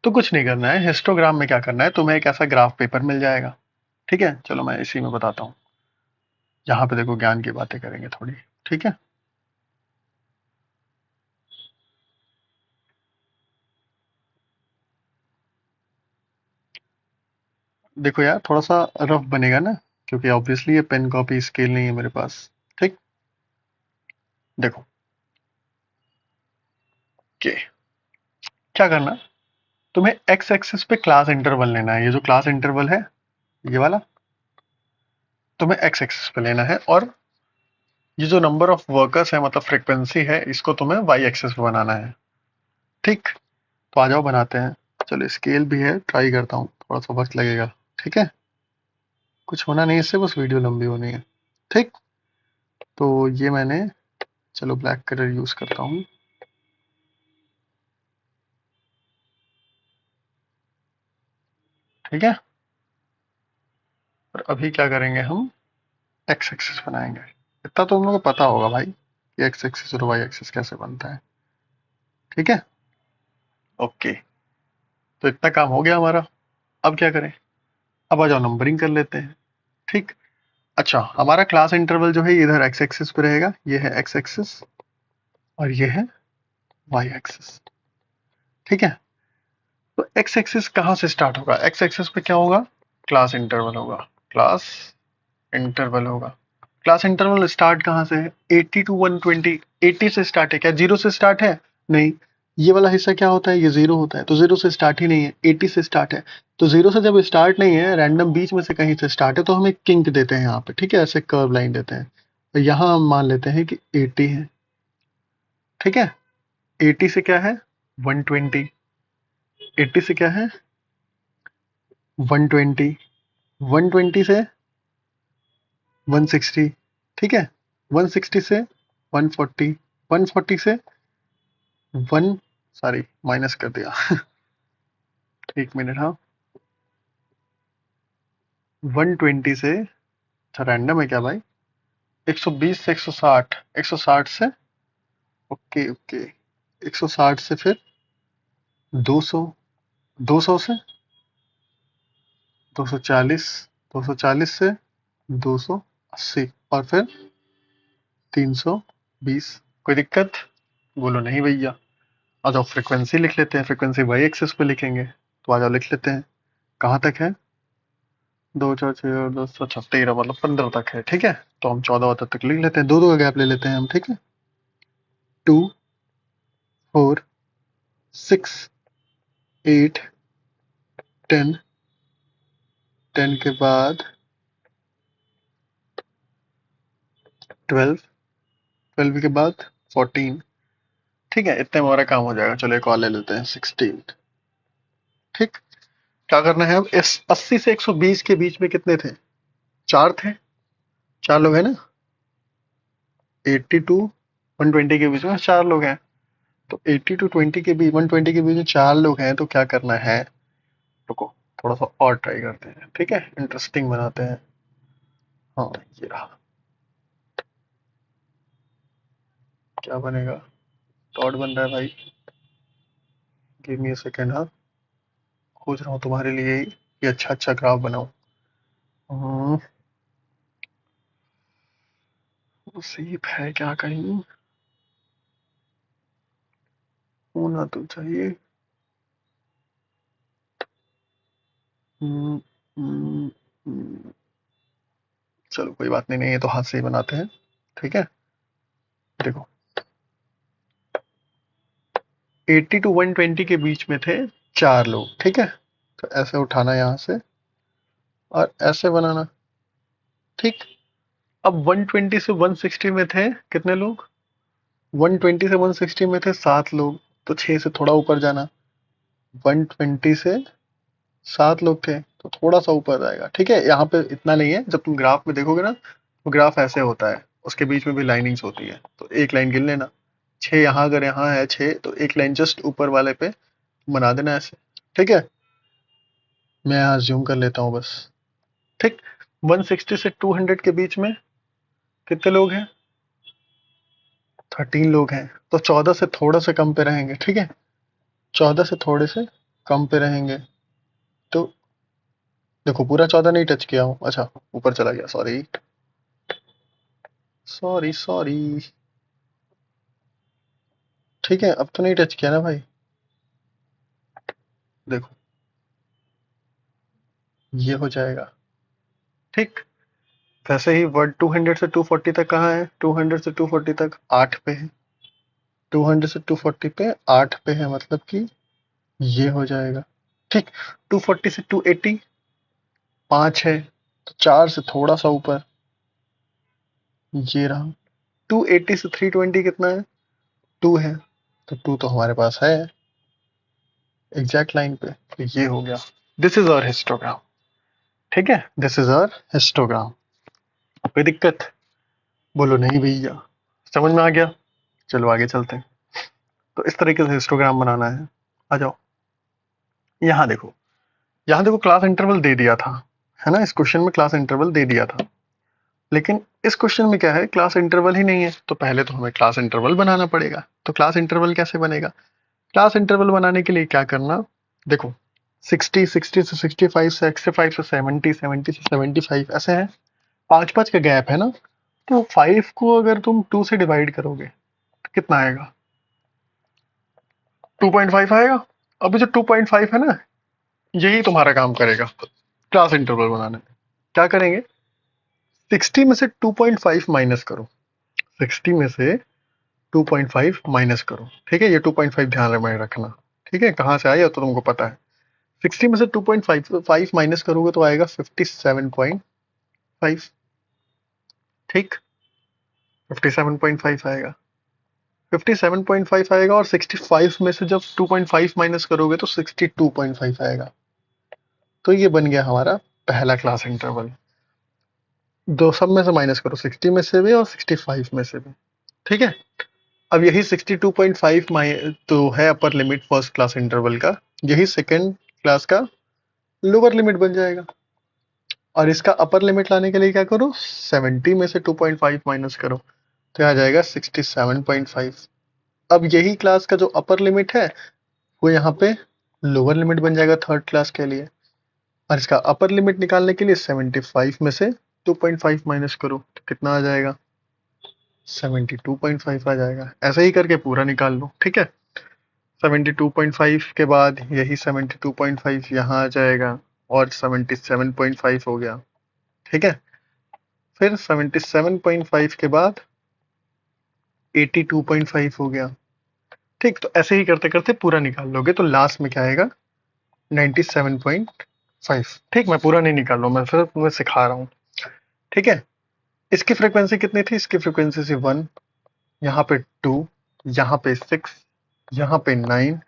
तो कुछ नहीं करना है, हिस्टोग्राम में क्या करना है, तुम्हें एक ऐसा ग्राफ पेपर मिल जाएगा, ठीक है। चलो मैं इसी में बताता हूँ, यहाँ पे देखो ज्ञान की बातें करेंगे थोड़ी, ठीक है। देखो यार, थोड़ा सा रफ बनेगा ना, क्योंकि ऑब्वियसली ये पेन कॉपी स्केल नहीं है मेरे पास, ठीक। देखो, के क्या करना, तुम्हें एक्स एक्सिस पे क्लास इंटरवल लेना है। ये जो क्लास इंटरवल है, ये वाला, तुम्हें एक्स एक्सिस पे लेना है। और ये जो नंबर ऑफ वर्कर्स है, मतलब फ्रीक्वेंसी है, इसको तुम्हें वाई एक्सिस पे बनाना है, ठीक। तो आ जाओ बनाते हैं। चलो, स्केल भी है, ट्राई करता हूँ, थोड़ा सा वक्त लगेगा, ठीक है। कुछ होना नहीं इससे, बस वीडियो लंबी होनी है, ठीक। तो ये मैंने, चलो ब्लैक कलर यूज करता हूँ, ठीक है। और अभी क्या करेंगे हम? एक्स एक्सिस बनाएंगे। इतना तो हम लोग को पता होगा भाई कि एक्स एक्सिस और वाई एक्सिस कैसे बनता है, ठीक है। ओके, तो इतना काम हो गया हमारा। अब क्या करें, अब आ जाओ नंबरिंग कर लेते हैं। ठीक, अच्छा हमारा क्लास इंटरवल जो है इधर एक्स एक्सिस पे रहेगा, ये है एक्स एक्सिस और ये है वाई एक्सिस। ठीक है, तो एक्स एक्सिस कहाँ से स्टार्ट होगा, एक्स एक्सिस पे क्या होगा, क्लास इंटरवल होगा, क्लास इंटरवल होगा। क्लास इंटरवल स्टार्ट कहाँ से है, 80 टू 120, 80 से स्टार्ट है, क्या जीरो से स्टार्ट है, नहीं, ये वाला हिस्सा क्या होता है, ये जीरो होता है, तो जीरो से स्टार्ट ही नहीं है, 80 से स्टार्ट है। तो जीरो से जब स्टार्ट नहीं है, रैंडम बीच में से कहीं से स्टार्ट है, तो हम एक किंक देते हैं यहाँ पे, ठीक है, ऐसे कर्व लाइन देते हैं। तो यहाँ हम मान लेते हैं कि 80 है, ठीक है, 80 से क्या है 120, 80 से क्या है 120, 120 से 160, ठीक है, 160 से 140, 140 से 1, सॉरी माइनस कर दिया एक मिनट, हाँ 120 से, अच्छा रैंडम है क्या भाई, 120 से 160, 160 से, ओके ओके, 160 से फिर 200, 200 से 240, 240 से 280 और फिर 320। कोई दिक्कत, बोलो नहीं भैया। आ जाओ फ्रीक्वेंसी लिख लेते हैं, फ्रीक्वेंसी वाई एक्सिस पे लिखेंगे, तो आ जाओ लिख लेते हैं। कहाँ तक है, 2 4 6 10 अच्छा 13 मतलब 15 तक है, ठीक है, तो हम 14 तक लिख लेते हैं, दो दो का गैप ले लेते हैं हम, ठीक है, 2 4 6 8 10, 10 के बाद 12, 12 के बाद 14, ठीक है, इतने में हमारा काम हो जाएगा। चलो एक और ले लेते हैं 16, ठीक। क्या करना है अब, इस 80 से 120 के बीच में कितने थे, चार थे, चार लोग हैं ना, 80 टू 120 के बीच में चार लोग हैं, तो 80 टू 20 के बीच, 120 के बीच में चार लोग हैं, तो क्या करना है, रुको थोड़ा सा और ट्राई करते हैं, ठीक है, इंटरेस्टिंग बनाते हैं। हाँ ये रहा, क्या बनेगा, डॉट बन रहा है भाई, गिव मी अ सेकेंड, हाँ खोज रहा हूँ तुम्हारे लिए ही ये अच्छा अच्छा ग्राफ बनाऊं। हम्म, सीप है क्या कहीं, होना तो चाहिए। हम्म, हम्म, हम्म, चलो कोई बात नहीं, नहीं ये तो हाथ से ही बनाते हैं, ठीक है। देखो 80 टू 120 के बीच में थे चार लोग, ठीक है, तो ऐसे उठाना यहाँ से और ऐसे बनाना, ठीक। अब 120 से 160 में थे कितने लोग, 120 से 160 में थे सात लोग, तो 6 से थोड़ा ऊपर जाना, 120 से सात लोग थे तो थोड़ा सा ऊपर जाएगा, ठीक है, यहाँ पे इतना नहीं है, जब तुम ग्राफ में देखोगे ना तो ग्राफ ऐसे होता है, उसके बीच में भी लाइनिंग्स होती है, तो एक लाइन गिन लेना, छः यहाँ, अगर यहाँ है छः तो एक लाइन जस्ट ऊपर वाले पे बना देना ऐसे, ठीक है, मैं यहाँ जूम कर लेता हूँ बस, ठीक। 160 से 200 के बीच में कितने लोग हैं, 13 लोग हैं, तो 14 से थोड़ा से कम पे रहेंगे, ठीक है, 14 से थोड़े से कम पे रहेंगे, तो देखो पूरा 14 नहीं टच किया हूँ, अच्छा ऊपर चला गया, सॉरी सॉरी सॉरी, ठीक है, अब तो नहीं टच किया ना भाई, देखो ये हो जाएगा, ठीक। वैसे ही वर्ड 200 से 240 तक कहाँ है, 200 से 240 तक 8 पे है, 200 से 240 पे 8 पे है, मतलब कि ये हो जाएगा, ठीक। 240 से 280 5 है, तो 4 से थोड़ा सा ऊपर, ये रहा। 280 से 320 कितना है, 2 है, तो 2 तो हमारे पास है एग्जैक्ट लाइन पे, तो ये हो गया, दिस इज आवर हिस्टोग्राम, ठीक है, दिस इज आवर हिस्टोग्राम। कोई दिक्कत, बोलो नहीं भैया, समझ में आ गया, चलो आगे चलते हैं। तो इस तरीके से हिस्टोग्राम बनाना है। आ जाओ यहाँ देखो, यहाँ देखो क्लास इंटरवल दे दिया था, है ना, इस क्वेश्चन में क्लास इंटरवल दे दिया था, लेकिन इस क्वेश्चन में क्या है, क्लास इंटरवल ही नहीं है, तो पहले तो हमें क्लास इंटरवल बनाना पड़ेगा। तो क्लास इंटरवल कैसे बनेगा, क्लास इंटरवल बनाने के लिए क्या करना, देखो 60, 60 से 65, 65 से 70, 70 से 75 ऐसे है, 5 5 का गैप है ना। तो 5 को अगर तुम 2 से डिवाइड करोगे तो कितना आएगा? 2.5 आएगा। अभी जो 2.5 है ना, यही तुम्हारा काम करेगा क्लास इंटरवल बनाने में। क्या करेंगे? 60 में से 2.5 माइनस करो। 60 में से 2.5 माइनस करो। ठीक है, ये 2.5 ध्यान में रखना। ठीक है, कहाँ से आया तो तुमको पता है। 60 में से 2.5 माइनस करोगे तो आएगा 57.5। ठीक, 57.5 आएगा। 57.5 आएगा, और 65 में से जब 2.5 माइनस करोगे तो 62.5 आएगा। तो ये बन गया हमारा पहला क्लास इंटरवल। दो सब में से माइनस करो, 60 में से भी और 65 में से भी। ठीक है, अब यही 62.5 तो है upper limit first class interval का, यही सेकेंड क्लास का लोअर लिमिट बन जाएगा। और इसका अपर लिमिट लाने के लिए क्या करो? 70 में से 2.5 माइनस करो, तो आ जाएगा 67.5। अब यही क्लास का जो अपर लिमिट है वो यहाँ पे लोअर लिमिट बन जाएगा थर्ड क्लास के लिए। और इसका अपर लिमिट निकालने के लिए 75 में से 2.5 माइनस करो तो कितना आ जाएगा? 72.5 आ जाएगा। ऐसे ही करके पूरा निकाल लो। ठीक है, 72.5 के बाद यही 72.5 यहाँ आ जाएगा, और 77.5 हो गया। ठीक है, फिर 77.5 के बाद 82.5 हो गया। ठीक, तो ऐसे ही करते करते पूरा निकाल लोगे तो लास्ट में क्या आएगा? 97.5। ठीक, मैं पूरा नहीं निकाल रहा हूँ, मैं सिर्फ तुम्हें सिखा रहा हूँ। ठीक है, इसकी फ्रीक्वेंसी कितनी थी? इसकी फ्रीक्वेंसी थी 1, यहाँ पे 2, यहाँ पे 6, यहाँ पे 9,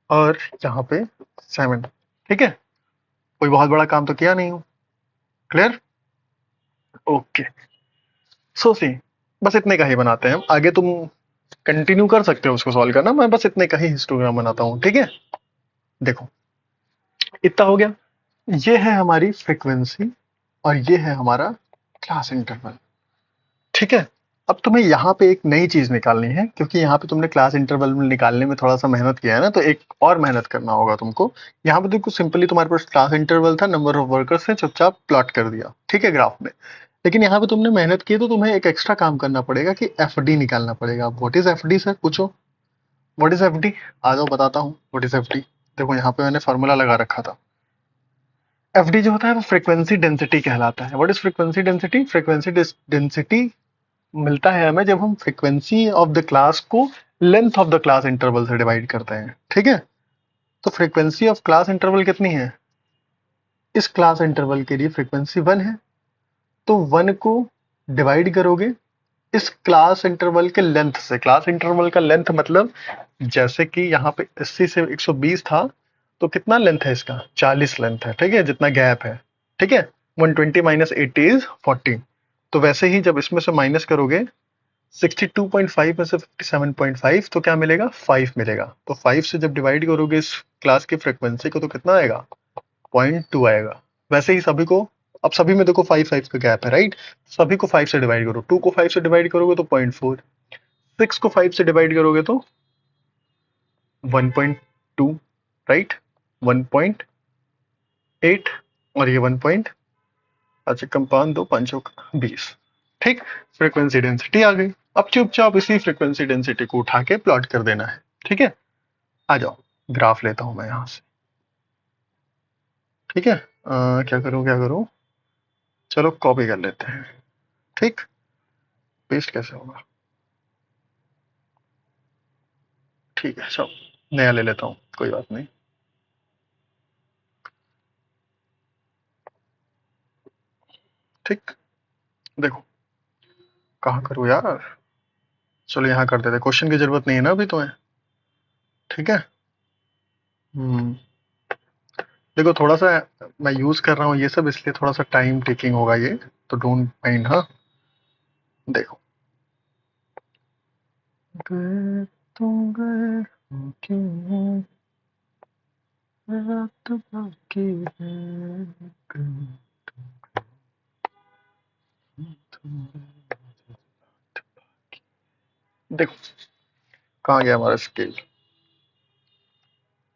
और यहाँ पे 7। ठीक है, कोई बहुत बड़ा काम तो किया नहीं हूँ। क्लियर? ओके, सो सी बस इतने का ही बनाते हैं हम। आगे तुम कंटिन्यू कर सकते हो उसको सॉल्व करना, मैं बस इतने का ही हिस्टोग्राम बनाता हूँ। ठीक है, देखो इतना हो गया। ये है हमारी फ्रीक्वेंसी और ये है हमारा क्लास इंटरवल। ठीक है, अब तुम्हें यहाँ पे एक नई चीज निकालनी है, क्योंकि यहाँ पे तुमने क्लास इंटरवल में निकालने में थोड़ा सा मेहनत किया है ना, तो एक और मेहनत करना होगा तुमको। यहाँ पे देखो सिंपली तुम्हारे पास क्लास इंटरवल था, नंबर ऑफ वर्कर्स से चुपचाप प्लॉट कर दिया। ठीक है, ग्राफ में। लेकिन यहाँ पे तुमने मेहनत की है तो तुम्हें एक एक्स्ट्रा काम करना पड़ेगा कि एफ डी निकालना पड़ेगा। What is F D sir? पूछो, व्हाट इज एफ डी? आ जाओ बताता हूँ व्हाट इज एफ डी। देखो यहाँ पे मैंने फॉर्मूला लगा रखा था। एफ डी जो होता है वो फ्रीक्वेंसी डेंसिटी कहलाता है। What is frequency density? Frequency density मिलता है हमें जब हम फ्रीक्वेंसी ऑफ द क्लास को length of the class interval से डिवाइड करते हैं। ठीक है, तो फ्रीक्वेंसी ऑफ क्लास इंटरवल कितनी है? इस क्लास इंटरवल के लिए फ्रीक्वेंसी 1 है, तो 1 को डिवाइड करोगे इस क्लास इंटरवल के लेंथ से। क्लास इंटरवल का लेंथ मतलब, जैसे कि यहाँ पे 80 से 120 था, तो कितना लेंथ है इसका? 40 लेंथ है। ठीक है, जितना गैप है। ठीक है, 120 माइनस 80 इज 40। तो वैसे ही जब इसमें से माइनस करोगे 62.5 में से 57.5, तो क्या मिलेगा? 5 मिलेगा। तो 5 से जब डिवाइड करोगे इस क्लास की फ्रीक्वेंसी को तो कितना आएगा? 0.2 आएगा। वैसे ही सभी को, अब सभी में देखो 5 5 का गैप है, राइट? सभी को 5 से डिवाइड करो। 2 को 5 से डिवाइड करोगे तो 0.4, 6 को 5 से डिवाइड करोगे तो 1.2, राइट? 1.8, और ये 1 पॉइंट, अच्छा कंपाउंड दो पंचों का 20। ठीक, फ्रीक्वेंसी डेंसिटी आ गई। अब चुपचाप इसी फ्रीक्वेंसी डेंसिटी को उठा के प्लॉट कर देना है। ठीक है, आ जाओ ग्राफ लेता हूं मैं यहां से। ठीक है, क्या करूं? चलो कॉपी कर लेते हैं। ठीक, पेस्ट कैसे होगा? ठीक है, चलो नया ले लेता हूँ, कोई बात नहीं। ठीक, देखो कहाँ करूँ यार? चलो यहाँ कर देते, क्वेश्चन की जरूरत नहीं है ना अभी तुम्हें। ठीक है, हम्म, देखो थोड़ा सा मैं यूज कर रहा हूँ ये सब, इसलिए थोड़ा सा टाइम टेकिंग होगा ये, तो डोंट माइंड। हाँ, देखो, गए तुम गए हो क्यों, रात बाकी है, गए तुम गए। देखो कहाँ गया हमारा स्केल?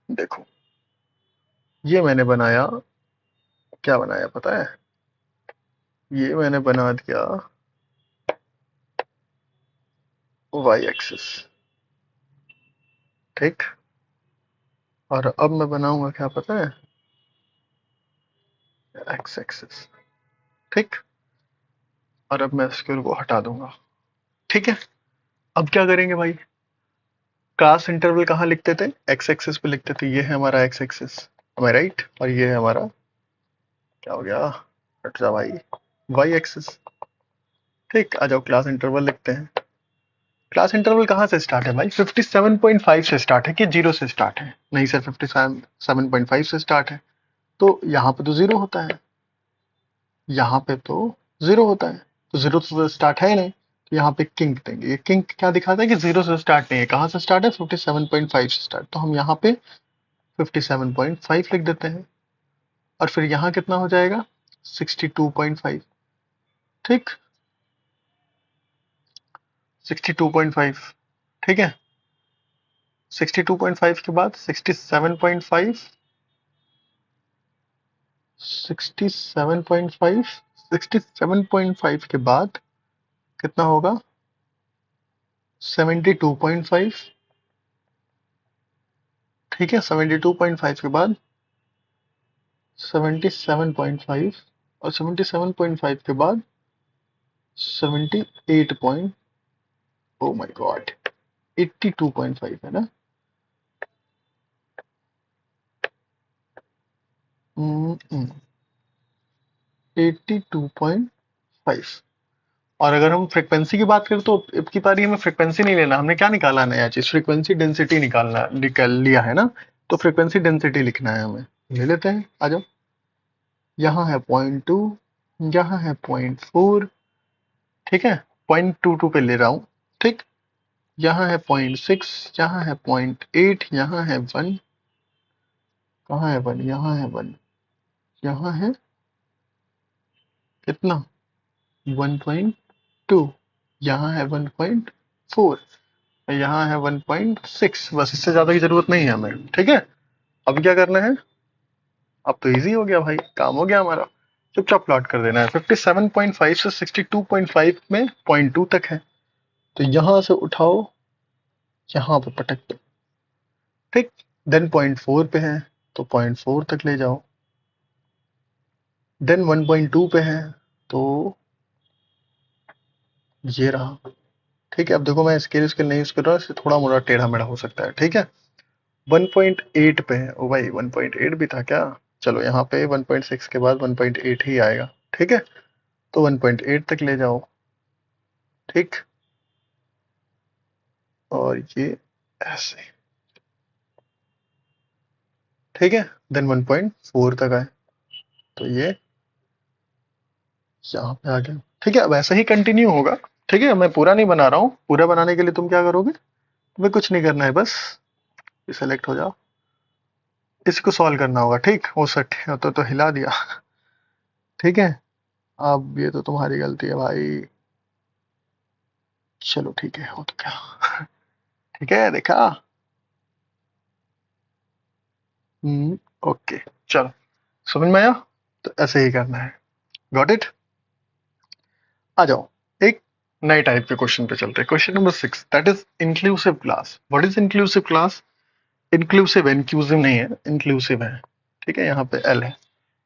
देखो ये मैंने बनाया, क्या बनाया पता है? ये मैंने बना दिया वाई एक्सिस, ठीक। और अब मैं बनाऊंगा क्या पता है? एक्स एक्सिस, ठीक। और अब मैं स्केल को हटा दूंगा, ठीक है। अब क्या करेंगे भाई? क्लास इंटरवल कहाँ लिखते थे? एक्स एक्सिस पे लिखते थे। ये है हमारा एक्स एक्सिस, हमारा राइट, और ये है हमारा, क्या हो गया, हट जा भाई, वाई एक्सिस, ठीक। आ जाओ क्लास इंटरवल लिखते हैं। क्लास इंटरवल कहाँ से स्टार्ट है भाई? 57.5 से स्टार्ट है कि जीरो से स्टार्ट है? नहीं सर, 57.5 से स्टार्ट है। तो यहाँ पे तो जीरो होता है, यहाँ पे तो जीरो होता है, तो जीरो से स्टार्ट है ही नहीं। तो यहाँ पे किंक देंगे। ये किंक क्या दिखाता है कि जीरो से स्टार्ट नहीं है। कहाँ से स्टार्ट है? 57.5 से स्टार्ट। तो हम यहाँ पे 57.5 लिख देते हैं। और फिर यहाँ कितना हो जाएगा? 62.5, ठीक। 62.5, ठीक है। 62.5 के बाद 67.5, 67.5, 67.5 के बाद कितना होगा? 72.5, ठीक है। 72.5 के बाद 77.5, और 77.5 के बाद 78 पॉइंट, ओ माय गॉड, 82.5 है ना? 82.5। और अगर हम फ्रीक्वेंसी की बात करें तो अब की बारी हमें फ्रीक्वेंसी नहीं लेना, हमने क्या निकाला नया चीज? फ्रीक्वेंसी डेंसिटी निकालना, निकाल लिया है ना। तो फ्रीक्वेंसी डेंसिटी लिखना है हमें, ले लेते हैं, आ जाओ। यहाँ है 0.2, यहाँ है 0.4, ठीक है। 0.22 पे ले रहा हूँ, ठीक। यहाँ है 0.6, यहाँ है 0.8, यहाँ है 1, कहाँ है 1? यहाँ है 1, यहाँ है कितना? 1.2, यहाँ है 1.4, यहाँ है 1.6। बस इससे ज्यादा की जरूरत नहीं है हमें, ठीक है। अब क्या करना है? अब तो इजी हो गया भाई, काम हो गया हमारा। चुपचाप प्लॉट कर देना है। 57.5 से 62.5 में 0.2 तक है, तो यहां से उठाओ, यहाँ पे पटक दो, ठीक। देन 0.4 पे है, तो 0.4 तक ले जाओ। देन 1.2 पे है, तो ये रहा, ठीक है। अब देखो मैं स्केल स्केल नहीं यूज कर रहा, इससे थोड़ा मोड़ा टेढ़ा मेढ़ा हो सकता है, ठीक है। 1.8 पे है, ओ भाई 1.8 भी था क्या? चलो यहाँ पे 1.6 के बाद 1.8 ही आएगा, ठीक है। तो 1.8 तक ले जाओ, ठीक। और ये ऐसे, ठीक है। देन 1.4 तक आए, तो ये यहाँ पे आ गया, ठीक है। अब ऐसे ही कंटिन्यू होगा, ठीक है। मैं पूरा नहीं बना रहा हूँ, पूरा बनाने के लिए तुम क्या करोगे? तुम्हें कुछ नहीं करना है, बस सेलेक्ट हो जाओ, इसको सॉल्व करना होगा, ठीक। हो सकते तो हिला दिया, ठीक है। अब ये तो तुम्हारी गलती है भाई, चलो ठीक है, हो तो क्या, ठीक है, देखा। ओके, चलो, समझ में आया? तो ऐसे ही करना है, गॉट इट। आ जाओ, एक नए टाइप के क्वेश्चन पे चलते हैं। Question number 6, that is inclusive class. What is inclusive class? Inclusive है, इंक्लूसिव नहीं है, इंक्लूसिव है, ठीक है। यहाँ पे एल है।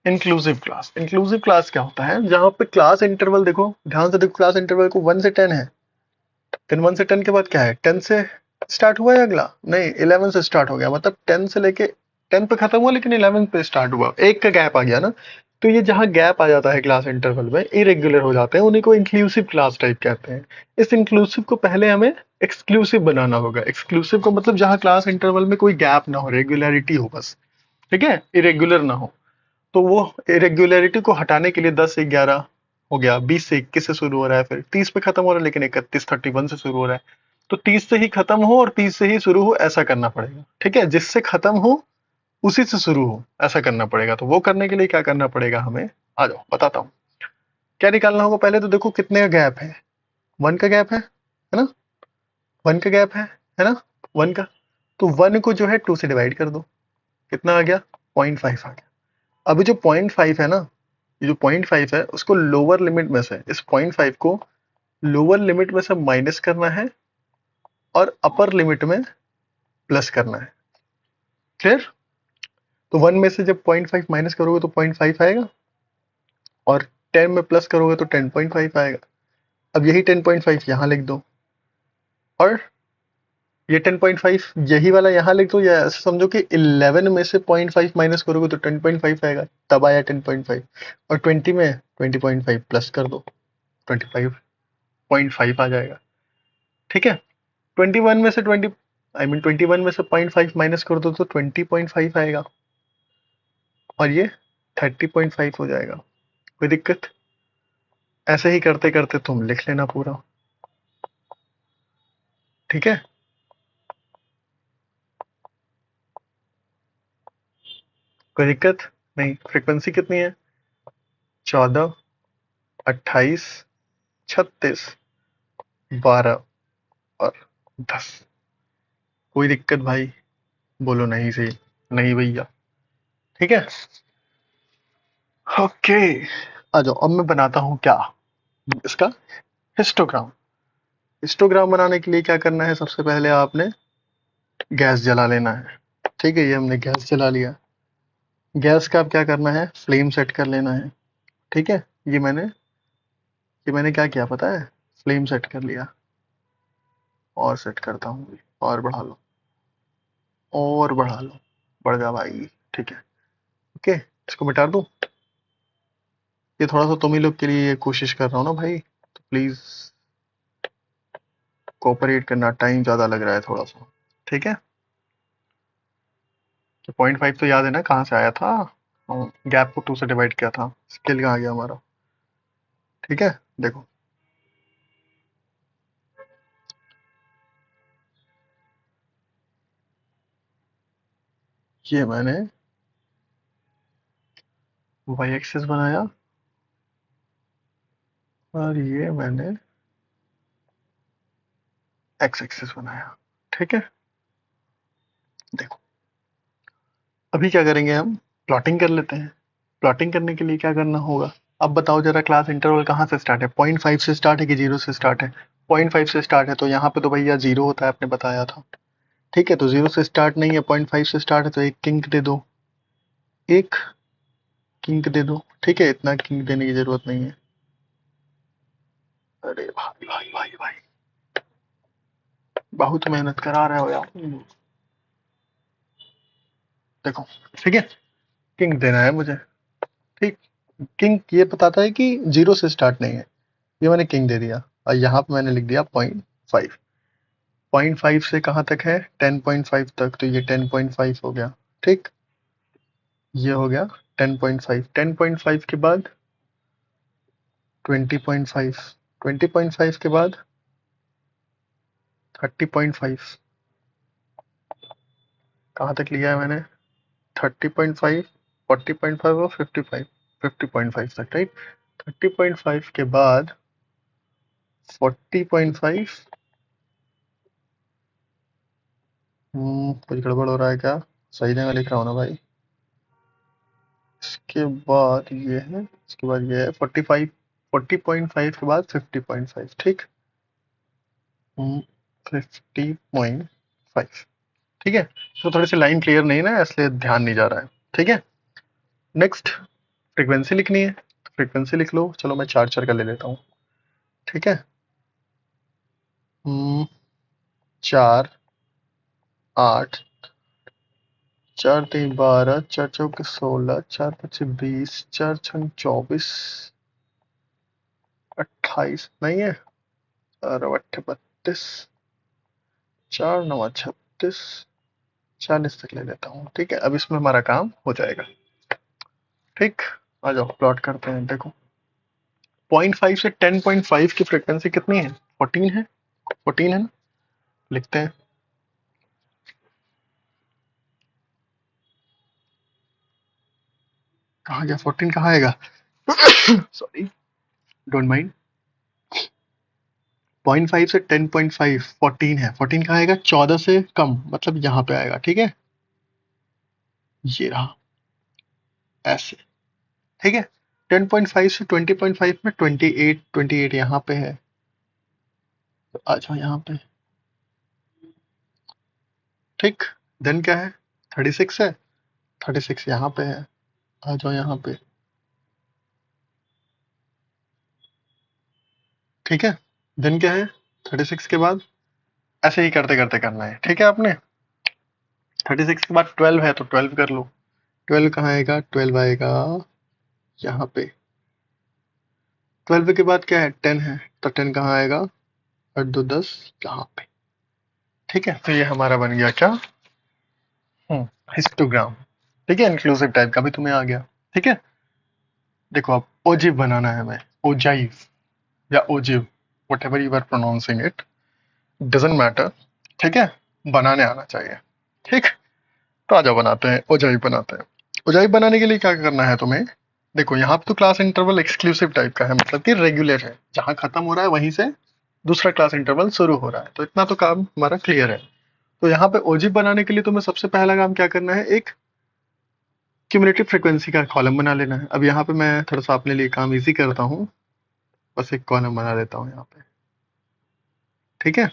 इंक्लूसिव क्लास, इंक्लूसिव क्लास क्या होता है? जहाँ पे क्लास इंटरवल, देखो ध्यान से देखो, क्लास इंटरवल को 1 से 10 है। देन 1 से 10 के बाद क्या है? 10 से स्टार्ट हुआ है अगला? नहीं, 11 से स्टार्ट हो गया। मतलब 10 से लेके 10 पे खत्म हुआ, लेकिन 11 पे स्टार्ट हुआ, एक का गैप आ गया ना। तो ये जहाँ गैप आ जाता है क्लास इंटरवल में, इरेगुलर हो जाते हैं, उन्हीं को इंक्लूसिव क्लास टाइप कहते हैं। इस इंक्लूसिव को पहले हमें एक्सक्लूसिव बनाना होगा। एक्सक्लूसिव का मतलब जहाँ क्लास इंटरवल में कोई गैप ना हो, रेगुलरिटी हो बस, ठीक है, इरेगुलर ना हो। तो वो इरेगुलरिटी को हटाने के लिए 10 से 11 हो गया, 20 से 21 से शुरू हो रहा है, फिर 30 पे खत्म हो रहा है, लेकिन 31 31 से शुरू हो रहा है। तो 30 से ही खत्म हो और 30 से ही शुरू हो, ऐसा करना पड़ेगा, ठीक है। जिससे खत्म हो उसी से शुरू हो, ऐसा करना पड़ेगा। तो वो करने के लिए क्या करना पड़ेगा हमें? आ जाओ बताता हूँ। क्या निकालना होगा? पहले तो देखो कितने का गैप है, 1 का गैप है ना? 1 का गैप है ना? 1 का। तो 1 को जो है 2 से डिवाइड कर दो, कितना आ गया? 0.5 आ गया। अभी जो 0.5 है ना, ये जो 0.5 है उसको लोअर लिमिट में से, इस 0.5 को लोअर लिमिट में से माइनस करना है और अपर लिमिट में प्लस करना है। क्लियर? तो 1 में से जब 0.5 माइनस करोगे तो 0.5 आएगा और 10 में प्लस करोगे तो 10.5 आएगा। अब यही 10.5 यहाँ लिख दो और ये 10.5 यही वाला यहाँ लिख दो, या ऐसे समझो कि 11 में से 0.5 माइनस करोगे तो 10.5 आएगा, तब आया 10.5। और 20 में 20.5 प्लस कर दो, 25.5 आ जाएगा। ठीक है, 21 में से 21 में से 0.5 माइनस कर दो तो 20.5 आएगा और ये 30.5 हो जाएगा। कोई दिक्कत? ऐसे ही करते करते तुम लिख लेना पूरा। ठीक है, कोई दिक्कत नहीं। फ्रीक्वेंसी कितनी है? 14, 28, 36, 12 और 10। कोई दिक्कत भाई? बोलो नहीं सही। नहीं भैया। ठीक है, ओके। आ जाओ, अब मैं बनाता हूं क्या, इसका हिस्टोग्राम। हिस्टोग्राम बनाने के लिए क्या करना है, सबसे पहले आपने गैस जला लेना है। ठीक है, ये हमने गैस जला लिया। गैस का अब क्या करना है, फ्लेम सेट कर लेना है। ठीक है, ये मैंने क्या किया पता है, फ्लेम सेट कर लिया। और सेट करता हूँ, और बढ़ा लो, और बढ़ा लो, बढ़ जा भाई। ठीक है, ओके, इसको मिटा दूँ? ये थोड़ा सा तुम ही लोग के लिए कोशिश कर रहा हूँ ना भाई, तो प्लीज कोऑपरेट करना। टाइम ज्यादा लग रहा है थोड़ा सा। ठीक है, तो 0.5 तो याद है ना कहाँ से आया था? गैप को 2 से डिवाइड किया था। स्केल कहाँ गया हमारा? ठीक है, देखो, ये मैंने वाई एक्सिस बनाया और ये मैंने एक्स एक्सिस बनाया। ठीक है, देखो, अभी क्या करेंगे हम, प्लॉटिंग कर लेते हैं। प्लॉटिंग करने के लिए क्या करना होगा, अब बताओ जरा, क्लास इंटरवल कहाँ से स्टार्ट है? 0.5 से स्टार्ट है कि 0 से स्टार्ट है? 0.5 से स्टार्ट है, तो यहाँ पे तो भैया 0 होता है, आपने बताया था। ठीक है, तो 0 से स्टार्ट नहीं है, 0.5 से स्टार्ट है, तो एक किंक दे दो, एक किंक दे दो। ठीक है, इतना किंक देने की जरूरत नहीं है। अरे भाई भाई भाई भाई, बहुत मेहनत करा रहे हो यार। देखो, ठीक है, किंग देना है मुझे। ठीक, किंग ये बताता है कि 0 से स्टार्ट नहीं है, ये मैंने किंग दे दिया और यहाँ पे मैंने लिख दिया 0.5। 0.5 से कहाँ तक है? 10.5 तक, तो ये 10.5 हो गया। ठीक, ये हो गया 10.5। 10.5 के बाद 20.5, 20.5 के बाद 30.5। कहाँ तक लिया है मैंने? 30.5, 40.5 और 55, 50.5 तक। राइट, 30.5 के बाद 40.5। कुछ गड़बड़ हो रहा है क्या? सही जगह लिख रहा हूँ ना भाई? इसके बाद ये है, इसके बाद ये है 45, 40.5 के बाद 50.5। ठीक, 50.5। ठीक है, तो थोड़ी सी लाइन क्लियर नहीं ना, इसलिए ध्यान नहीं जा रहा है। ठीक है, नेक्स्ट फ्रीक्वेंसी लिखनी है, तो फ्रीक्वेंसी लिख लो। चलो मैं 4 4 का ले लेता हूँ। ठीक है, 4, 8, 4 3 12, 4 4 16, 4 5 20, 4 6 24, 28 नहीं है, और 32, 4 9 36, 40 तक ले लेता हूँ। ठीक है, अब इसमें हमारा काम हो जाएगा। ठीक, आ जाओ प्लॉट करते हैं। देखो, 0.5 से 10.5 की फ्रिक्वेंसी कितनी है? 14 है, 14 है ना? लिखते हैं। कहाँ गया 14? कहाँ आएगा? Sorry, don't mind. 0.5 से 10.5 14 है, 14 कहाँ आएगा? 14 से कम, मतलब यहाँ पे आएगा। ठीक है, ये रहा। ऐसे, ठीक है। 10.5 से 20.5 में 28 यहाँ पे है, तो आ जाओ यहाँ पे, ठीक। देन क्या है, 36 है, 36 यहाँ पे है, आ जाओ यहाँ पे, ठीक है। देन क्या है, 36 के बाद ऐसे ही करते करते करना है, ठीक है। आपने 36 के बाद 12 है तो 12 कर लो। 12 कहाँ आएगा, 12 आएगा यहाँ पे। 12 के बाद क्या है, 10 है, तो 10 कहाँ आएगा, 8 2 10 यहाँ पे, ठीक है। तो ये हमारा बन गया क्या, हिस्टोग्राम, ठीक है। इंक्लूसिव टाइप का भी तुम्हें आ गया, ठीक है। देखो अब ओजिव बनाना है हमें, ओजाइव या ogive, whatever you are pronouncing it, doesn't matter, ठीक है। बनाने आना चाहिए, ठीक। तो आ जाओ बनाते हैं, ओजाइव बनाते हैं। ओजाइव बनाने के लिए क्या करना है तुम्हें, देखो यहाँ पे तो क्लास इंटरवल एक्सक्लूसिव टाइप का है, मतलब कि रेगुलर है, जहां खत्म हो रहा है वहीं से दूसरा क्लास इंटरवल शुरू हो रहा है, तो इतना तो काम हमारा क्लियर है। तो यहाँ पे ओजिव बनाने के लिए तुम्हें सबसे पहला काम क्या करना है, एक क्यूमुलेटिव फ्रीक्वेंसी का कॉलम बना लेना है। अब यहाँ पे मैं थोड़ा सा अपने लिए काम इजी करता हूँ, बस एक कॉलम बना देता हूँ यहाँ पे, ठीक है।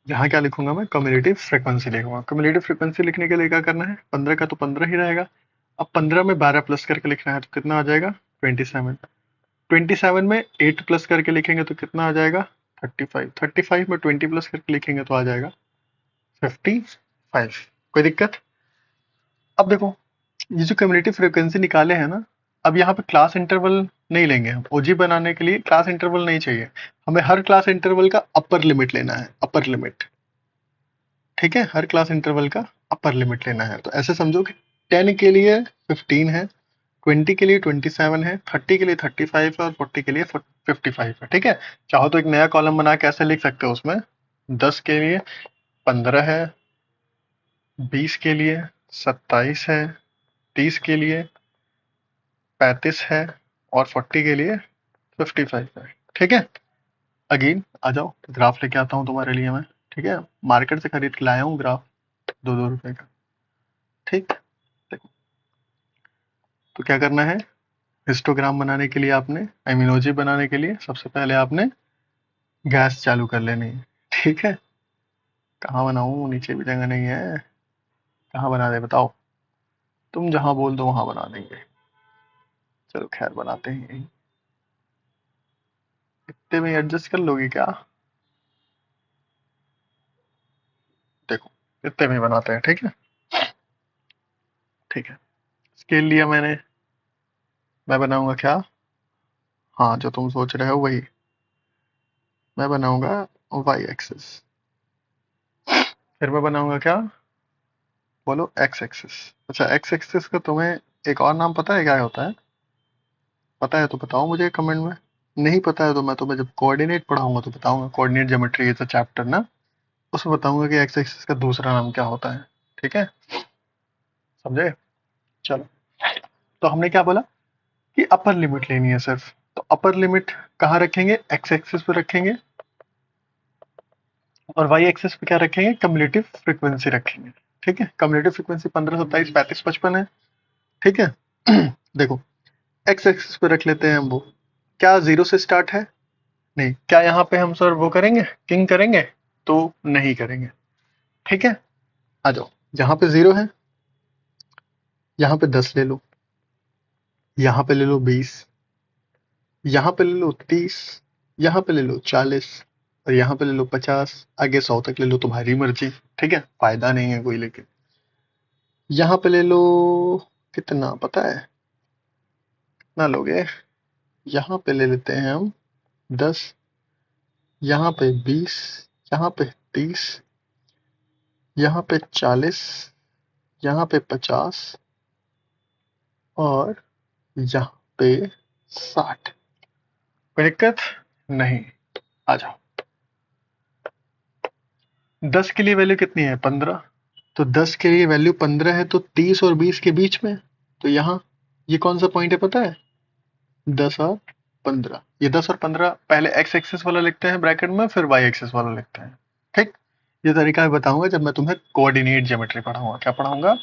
यहाँ क्या लिखूंगा मैं, क्यूमुलेटिव फ्रीक्वेंसी लिखूंगा। क्यूमुलेटिव फ्रीक्वेंसी लिखने के लिए क्या करना है, 15 का तो 15 ही रहेगा। अब 15 में 12 प्लस करके लिखना है तो कितना आ जाएगा, 27। 27 में 8 प्लस करके लिखेंगे तो कितना आ जाएगा, 35। 35 में 20 प्लस करके लिखेंगे तो आ जाएगा 55। कोई दिक्कत। अब देखो ये जो क्यूमुलेटिव फ्रीक्वेंसी निकाले हैं ना, अब यहाँ पे क्लास इंटरवल नहीं लेंगे हम, ओजी बनाने के लिए क्लास इंटरवल नहीं चाहिए हमें, हर क्लास इंटरवल का अपर लिमिट लेना है, अपर लिमिट, ठीक है। हर क्लास इंटरवल का अपर लिमिट लेना है, तो ऐसे समझो कि 10 के लिए 15 है, 20 के लिए 27 है, 30 के लिए 35 है और 40 के लिए 55 है, ठीक है। चाहो तो एक नया कॉलम बना के ऐसे लिख सकते हो, उसमें 10 के लिए 15 है, 20 के लिए 27 है, 30 के लिए 35 है और 40 के लिए 55 है, ठीक है। अगेन आ जाओ, ग्राफ लेके आता हूँ तुम्हारे लिए मैं, ठीक है। मार्केट से खरीद के लाया हूँ ग्राफ, 2-2 रुपए का, ठीक। देखो तो क्या करना है, हिस्टोग्राम बनाने के लिए आपने, इम्यूनोलॉजी बनाने के लिए सबसे पहले आपने गैस चालू कर लेनी है, ठीक है। कहाँ बनाऊँ, नीचे भी जगह नहीं है, कहाँ बना दे बताओ, तुम जहाँ बोल दो वहां बना देंगे। चलो खैर बनाते हैं यहीं, इतने में एडजस्ट कर लोगे क्या, देखो इतने में बनाते हैं, ठीक है। ठीक है, स्केल लिया मैंने, मैं बनाऊंगा क्या, हाँ जो तुम सोच रहे हो वही, मैं बनाऊंगा वाई एक्सिस, फिर मैं बनाऊंगा क्या, बोलो एक्स एक्सिस। अच्छा एक्स एक्सिस का तुम्हें एक और नाम पता है क्या होता है, पता है तो बताओ मुझे कमेंट में, नहीं पता है तो मैं तुम्हें जब कोऑर्डिनेट पढ़ाऊंगा तो बताऊंगा, coordinate geometry is a chapter ना, उसमें बताऊंगा कि एक्स एक्सिस का दूसरा नाम क्या होता है, ठीक है, समझे। चलो तो हमने क्या बोला कि अपर लिमिट लेनी है सिर्फ, तो अपर लिमिट कहाँ रखेंगे, एक्स एक्सिस पे रखेंगे, और वाई एक्सिस पे क्या रखेंगे, कम्युलेटिव फ्रीक्वेंसी रखेंगे, ठीक है। कम्युलेटिव फ्रीक्वेंसी 15, 27, 35, 55 है, ठीक है। देखो एक्स एक्सिस पे रख लेते हैं हम वो, क्या जीरो से स्टार्ट है, नहीं, क्या यहाँ पे हम सर वो करेंगे, किंग करेंगे, तो नहीं करेंगे, ठीक है। आ जाओ, जहां पे जीरो है यहाँ पे 10 ले लो, यहाँ पे ले लो 20, यहाँ पे ले लो 30, यहाँ पे ले लो 40 और यहाँ पे ले लो 50, आगे 100 तक ले लो, तुम्हारी मर्जी, ठीक है, फायदा नहीं है कोई, लेकिन यहाँ पे ले लो, कितना पता है, कितना लोगे, यहाँ पे ले लेते हैं हम 10, यहाँ पे 20, यहाँ पे 30, यहाँ पे 40, यहाँ पे 50 और यहाँ पे 60। कोई दिक्कत नहीं, आ जाओ। 10 के लिए वैल्यू कितनी है, 15, तो 10 के लिए वैल्यू 15 है, तो 30 और 20 के बीच में, तो यहाँ ये कौन सा पॉइंट है पता है, 10 और 15, ये 10 और 15 पहले एक्स एक्सिस वाला लिखते हैं ब्रैकेट में, फिर वाई एक्सिस वाला लिखते हैं, ठीक। ये तरीका मैं बताऊंगा जब मैं तुम्हें कोऑर्डिनेट ज्योमेट्री पढ़ाऊंगा। क्या पढ़ाऊंगा?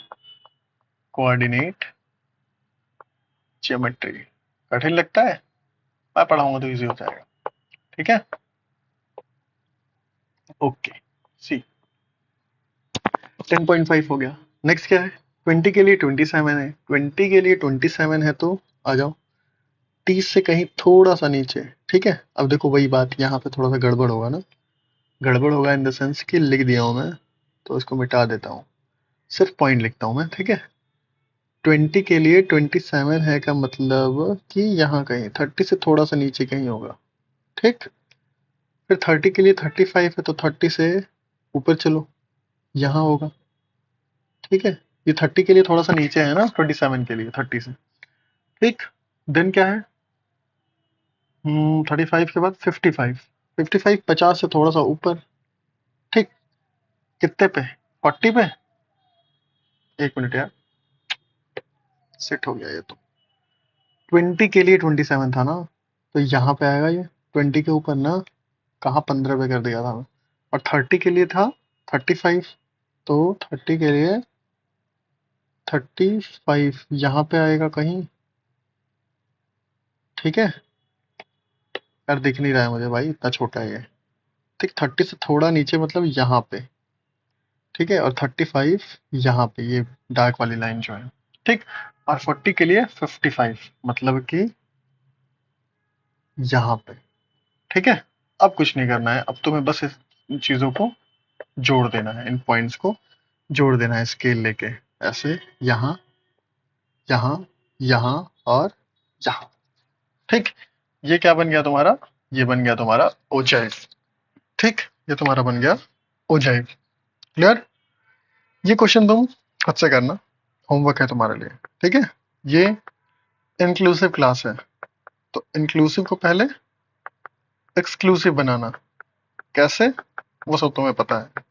Coordinate geometry. कठिन लगता है? मैं पढ़ाऊंगा तो इजी हो जाएगा। ठीक है, ओके। सी 10.5 हो गया। नेक्स्ट क्या है? 20 के लिए 27 है। 20 के लिए 27 है तो आ जाओ 30 से कहीं थोड़ा सा नीचे। ठीक है, अब देखो वही बात, यहाँ पे थोड़ा सा गड़बड़ होगा ना। गड़बड़ होगा इन द सेंस कि लिख दिया हूं मैं, तो इसको मिटा देता हूँ, सिर्फ पॉइंट लिखता हूँ मैं। ठीक है, 20 के लिए 27 है का मतलब कि यहाँ कहीं 30 से थोड़ा सा नीचे कहीं होगा। ठीक, फिर 30 के लिए 35 है तो 30 से ऊपर चलो, यहाँ होगा। ठीक है, ये 30 के लिए थोड़ा सा नीचे है ना, 27 के लिए 30 से। ठीक, देन क्या है? 35 के बाद 55। 55 50 से थोड़ा सा ऊपर। ठीक, कितने पे? 40 पे। एक मिनट यार, सेट हो गया ये तो। 20 के लिए 27 था ना, तो यहाँ पे आएगा ये 20 के ऊपर ना, कहाँ 15 पे कर दिया था मैं। और 30 के लिए था 35, तो 30 के लिए 35 यहाँ पे आएगा कहीं। ठीक है यार, दिख नहीं रहा है मुझे भाई, इतना छोटा है ये। ठीक, 30 से थोड़ा नीचे मतलब यहाँ पे। ठीक है, और 35 यहाँ पे, ये डार्क वाली लाइन जो है। ठीक, और 40 के लिए 55 मतलब कि यहाँ पे। ठीक है, अब कुछ नहीं करना है, अब तुम्हें बस इस इन चीजों को जोड़ देना है, इन पॉइंट्स को जोड़ देना है स्केल लेके, ऐसे यहाँ, यहाँ, यहाँ और यहाँ। ठीक, ये क्या बन गया तुम्हारा? ये बन गया तुम्हारा ऊंचाई। ठीक, ये तुम्हारा बन गया ऊंचाई। क्लियर? ये क्वेश्चन तुम खुद से करना, होमवर्क है तुम्हारे लिए। ठीक है, ये इंक्लूसिव क्लास है, तो इंक्लूसिव को पहले एक्सक्लूसिव बनाना। कैसे? वो सब तुम्हें पता है।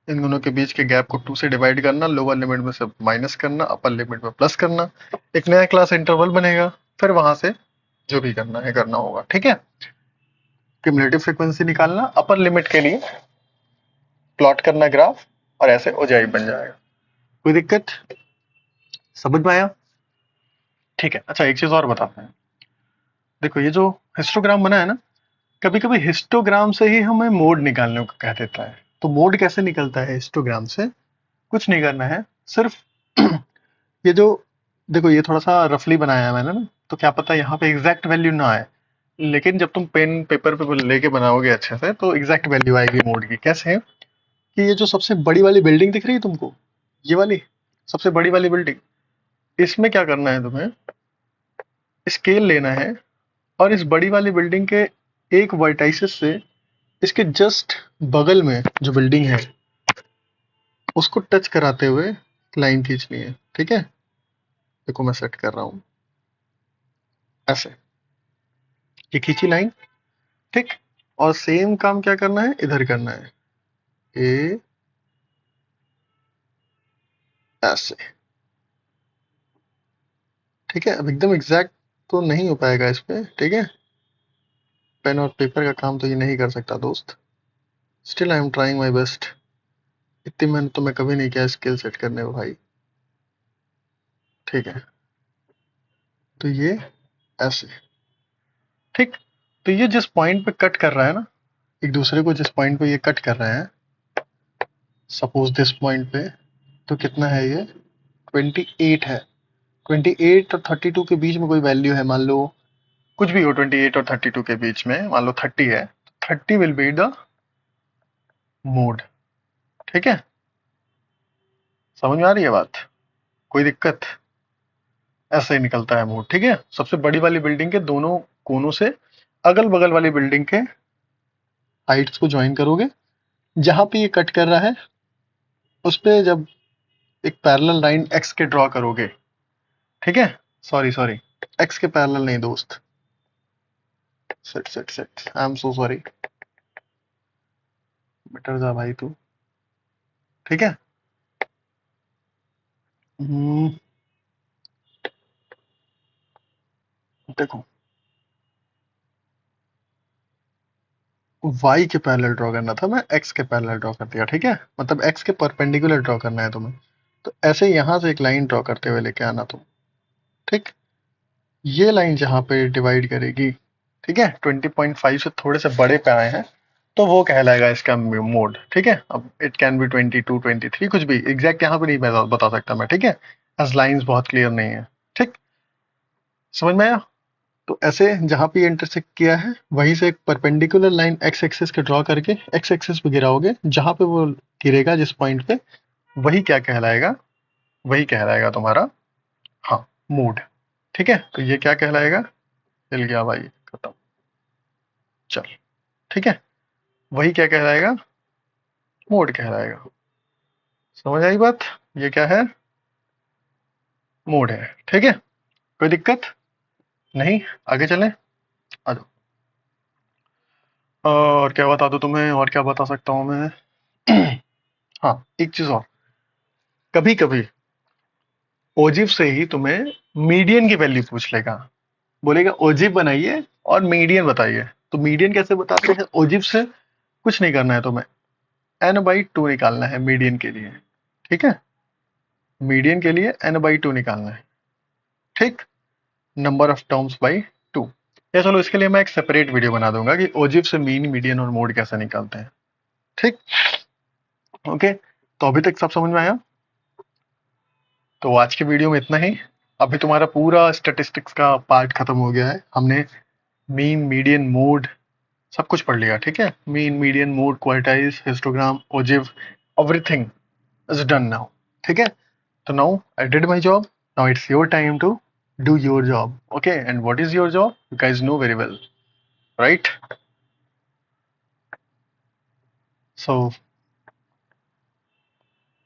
इन दोनों के बीच के गैप को 2 से डिवाइड करना, लोअर लिमिट में से माइनस करना, अपर लिमिट में प्लस करना, एक नया क्लास इंटरवल बनेगा, फिर वहां से जो भी करना है करना होगा। ठीक है, क्यूमुलेटिव फ्रीक्वेंसी निकालना, अपर लिमिट के लिए प्लॉट करना ग्राफ, और ऐसे ओजाई बन जाएगा। कोई दिक्कत? समझ में आया? ठीक है, अच्छा एक चीज और बताते हैं। देखो ये जो हिस्टोग्राम बना है ना, कभी कभी हिस्टोग्राम से ही हमें मोड निकालने को कह देता है। तो मोड कैसे निकलता है हिस्टोग्राम से? कुछ नहीं करना है, सिर्फ ये जो, देखो ये थोड़ा सा रफली बनाया है मैंने ना, तो क्या पता यहाँ पे एग्जैक्ट वैल्यू ना आए, लेकिन जब तुम पेन पेपर पे लेके बनाओगे अच्छे से तो एग्जैक्ट वैल्यू आएगी मोड की। कैसे? कि ये जो सबसे बड़ी वाली बिल्डिंग दिख रही है तुमको, ये वाली सबसे बड़ी वाली बिल्डिंग, इसमें क्या करना है तुम्हें? स्केल लेना है, और इस बड़ी वाली बिल्डिंग के एक वर्टाइसिस से इसके जस्ट बगल में जो बिल्डिंग है उसको टच कराते हुए लाइन खींचनी है। ठीक है, देखो मैं सेट कर रहा हूं ऐसे, ये खींची लाइन। ठीक, और सेम काम क्या करना है, इधर करना है, ए ऐसे। ठीक है, अब एकदम एग्जैक्ट तो नहीं हो पाएगा इस पे। ठीक है, पेन और पेपर का काम तो ये नहीं कर सकता दोस्त, still I am trying my best. इतनी मेहनत तो मैं कभी नहीं किया स्किल सेट करने में भाई। ठीक है, तो ये ऐसे। ठीक, तो ये जिस पॉइंट पे कट कर रहा है ना, एक दूसरे को जिस पॉइंट पे ये कट कर रहे हैं, सपोज दिस पॉइंट पे, तो कितना है ये? 28 है। 28 और 32 के बीच में कोई वैल्यू है, मान लो कुछ भी हो, 28 और 32 के बीच में मान लो 30 है, 30 विल बी द मोड। ठीक है, समझ में आ रही है बात? कोई दिक्कत? ऐसे ही निकलता है मोड। ठीक है, सबसे बड़ी वाली बिल्डिंग के दोनों कोनों से अगल बगल वाली बिल्डिंग के हाइट्स को ज्वाइन करोगे, जहां पे ये कट कर रहा है उस पे जब एक पैरेलल लाइन एक्स के ड्रॉ करोगे। ठीक है, सॉरी सॉरी, एक्स के पैरेलल नहीं दोस्त, set set set, I am so sorry, better जा भाई तू। ठीक है, हम्म, देखो y के पैरेलल ड्रॉ करना था, मैं x के पैरेलल ड्रॉ कर दिया, ठीक है, मतलब x के परपेंडिकुलर ड्रॉ करना है तुम्हें। तो ऐसे यहाँ से एक लाइन ड्रॉ करते हुए लेके आना तुम, ठीक। ये लाइन जहाँ पे डिवाइड करेगी, ठीक है, 20.5 से थोड़े से बड़े पे आए हैं, तो वो कहलाएगा इसका मोड, ठीक है। अब इट कैन बी 22, 23, कुछ भी एग्जैक्ट यहाँ पे नहीं बता सकता मैं, ठीक है, एज लाइंस बहुत क्लियर नहीं है, ठीक। समझ में आया? तो ऐसे जहां पे इंटरसेक्ट किया है वहीं से एक परपेंडिकुलर लाइन एक्स एक्सिस के ड्रॉ करके एक्स एक्सिस पे गिराओगे, जहां पे वो गिरेगा जिस पॉइंट पे, वही क्या कहलाएगा, वही कहलाएगा तुम्हारा, हाँ, मूड, ठीक है। तो ये क्या कहलाएगा, चल गया भाई, खत्म, चल, ठीक है, वही क्या कहलाएगा, मूड कहलाएगा। समझ आई बात? ये क्या है, मूड है, ठीक है, कोई दिक्कत नहीं, आगे चलें, आ जाओ। और क्या बता दूं तुम्हें, और क्या बता सकता हूँ मैं? हाँ, एक चीज और, कभी कभी ओजिव से ही तुम्हें मीडियन की वैल्यू पूछ लेगा, बोलेगा ओजिव बनाइए और मीडियन बताइए। तो मीडियन कैसे बताते हैं ओजिव से? कुछ नहीं करना है तुम्हें, n/2 निकालना है मीडियन के लिए, ठीक है, मीडियन के लिए n/2 निकालना है, ठीक, नंबर ऑफ टर्म्स बाई 2। या चलो इसके लिए मैं एक सेपरेट वीडियो बना दूंगा कि ओजिव से मीन, मीडियन और मोड कैसे निकालते हैं, ठीक, ओके। तो अभी तक सब समझ में आया? तो आज के वीडियो में इतना ही। अभी तुम्हारा पूरा स्टेटिस्टिक्स का पार्ट खत्म हो गया है, हमने मीन, मीडियन, मोड सब कुछ पढ़ लिया, ठीक है, mean, median, mode, quartiles, histogram, ogive, everything is done now, ठीक है। So now I did my job. Now it's your time to do your job. Okay. And what is your job? You guys know very well, right? So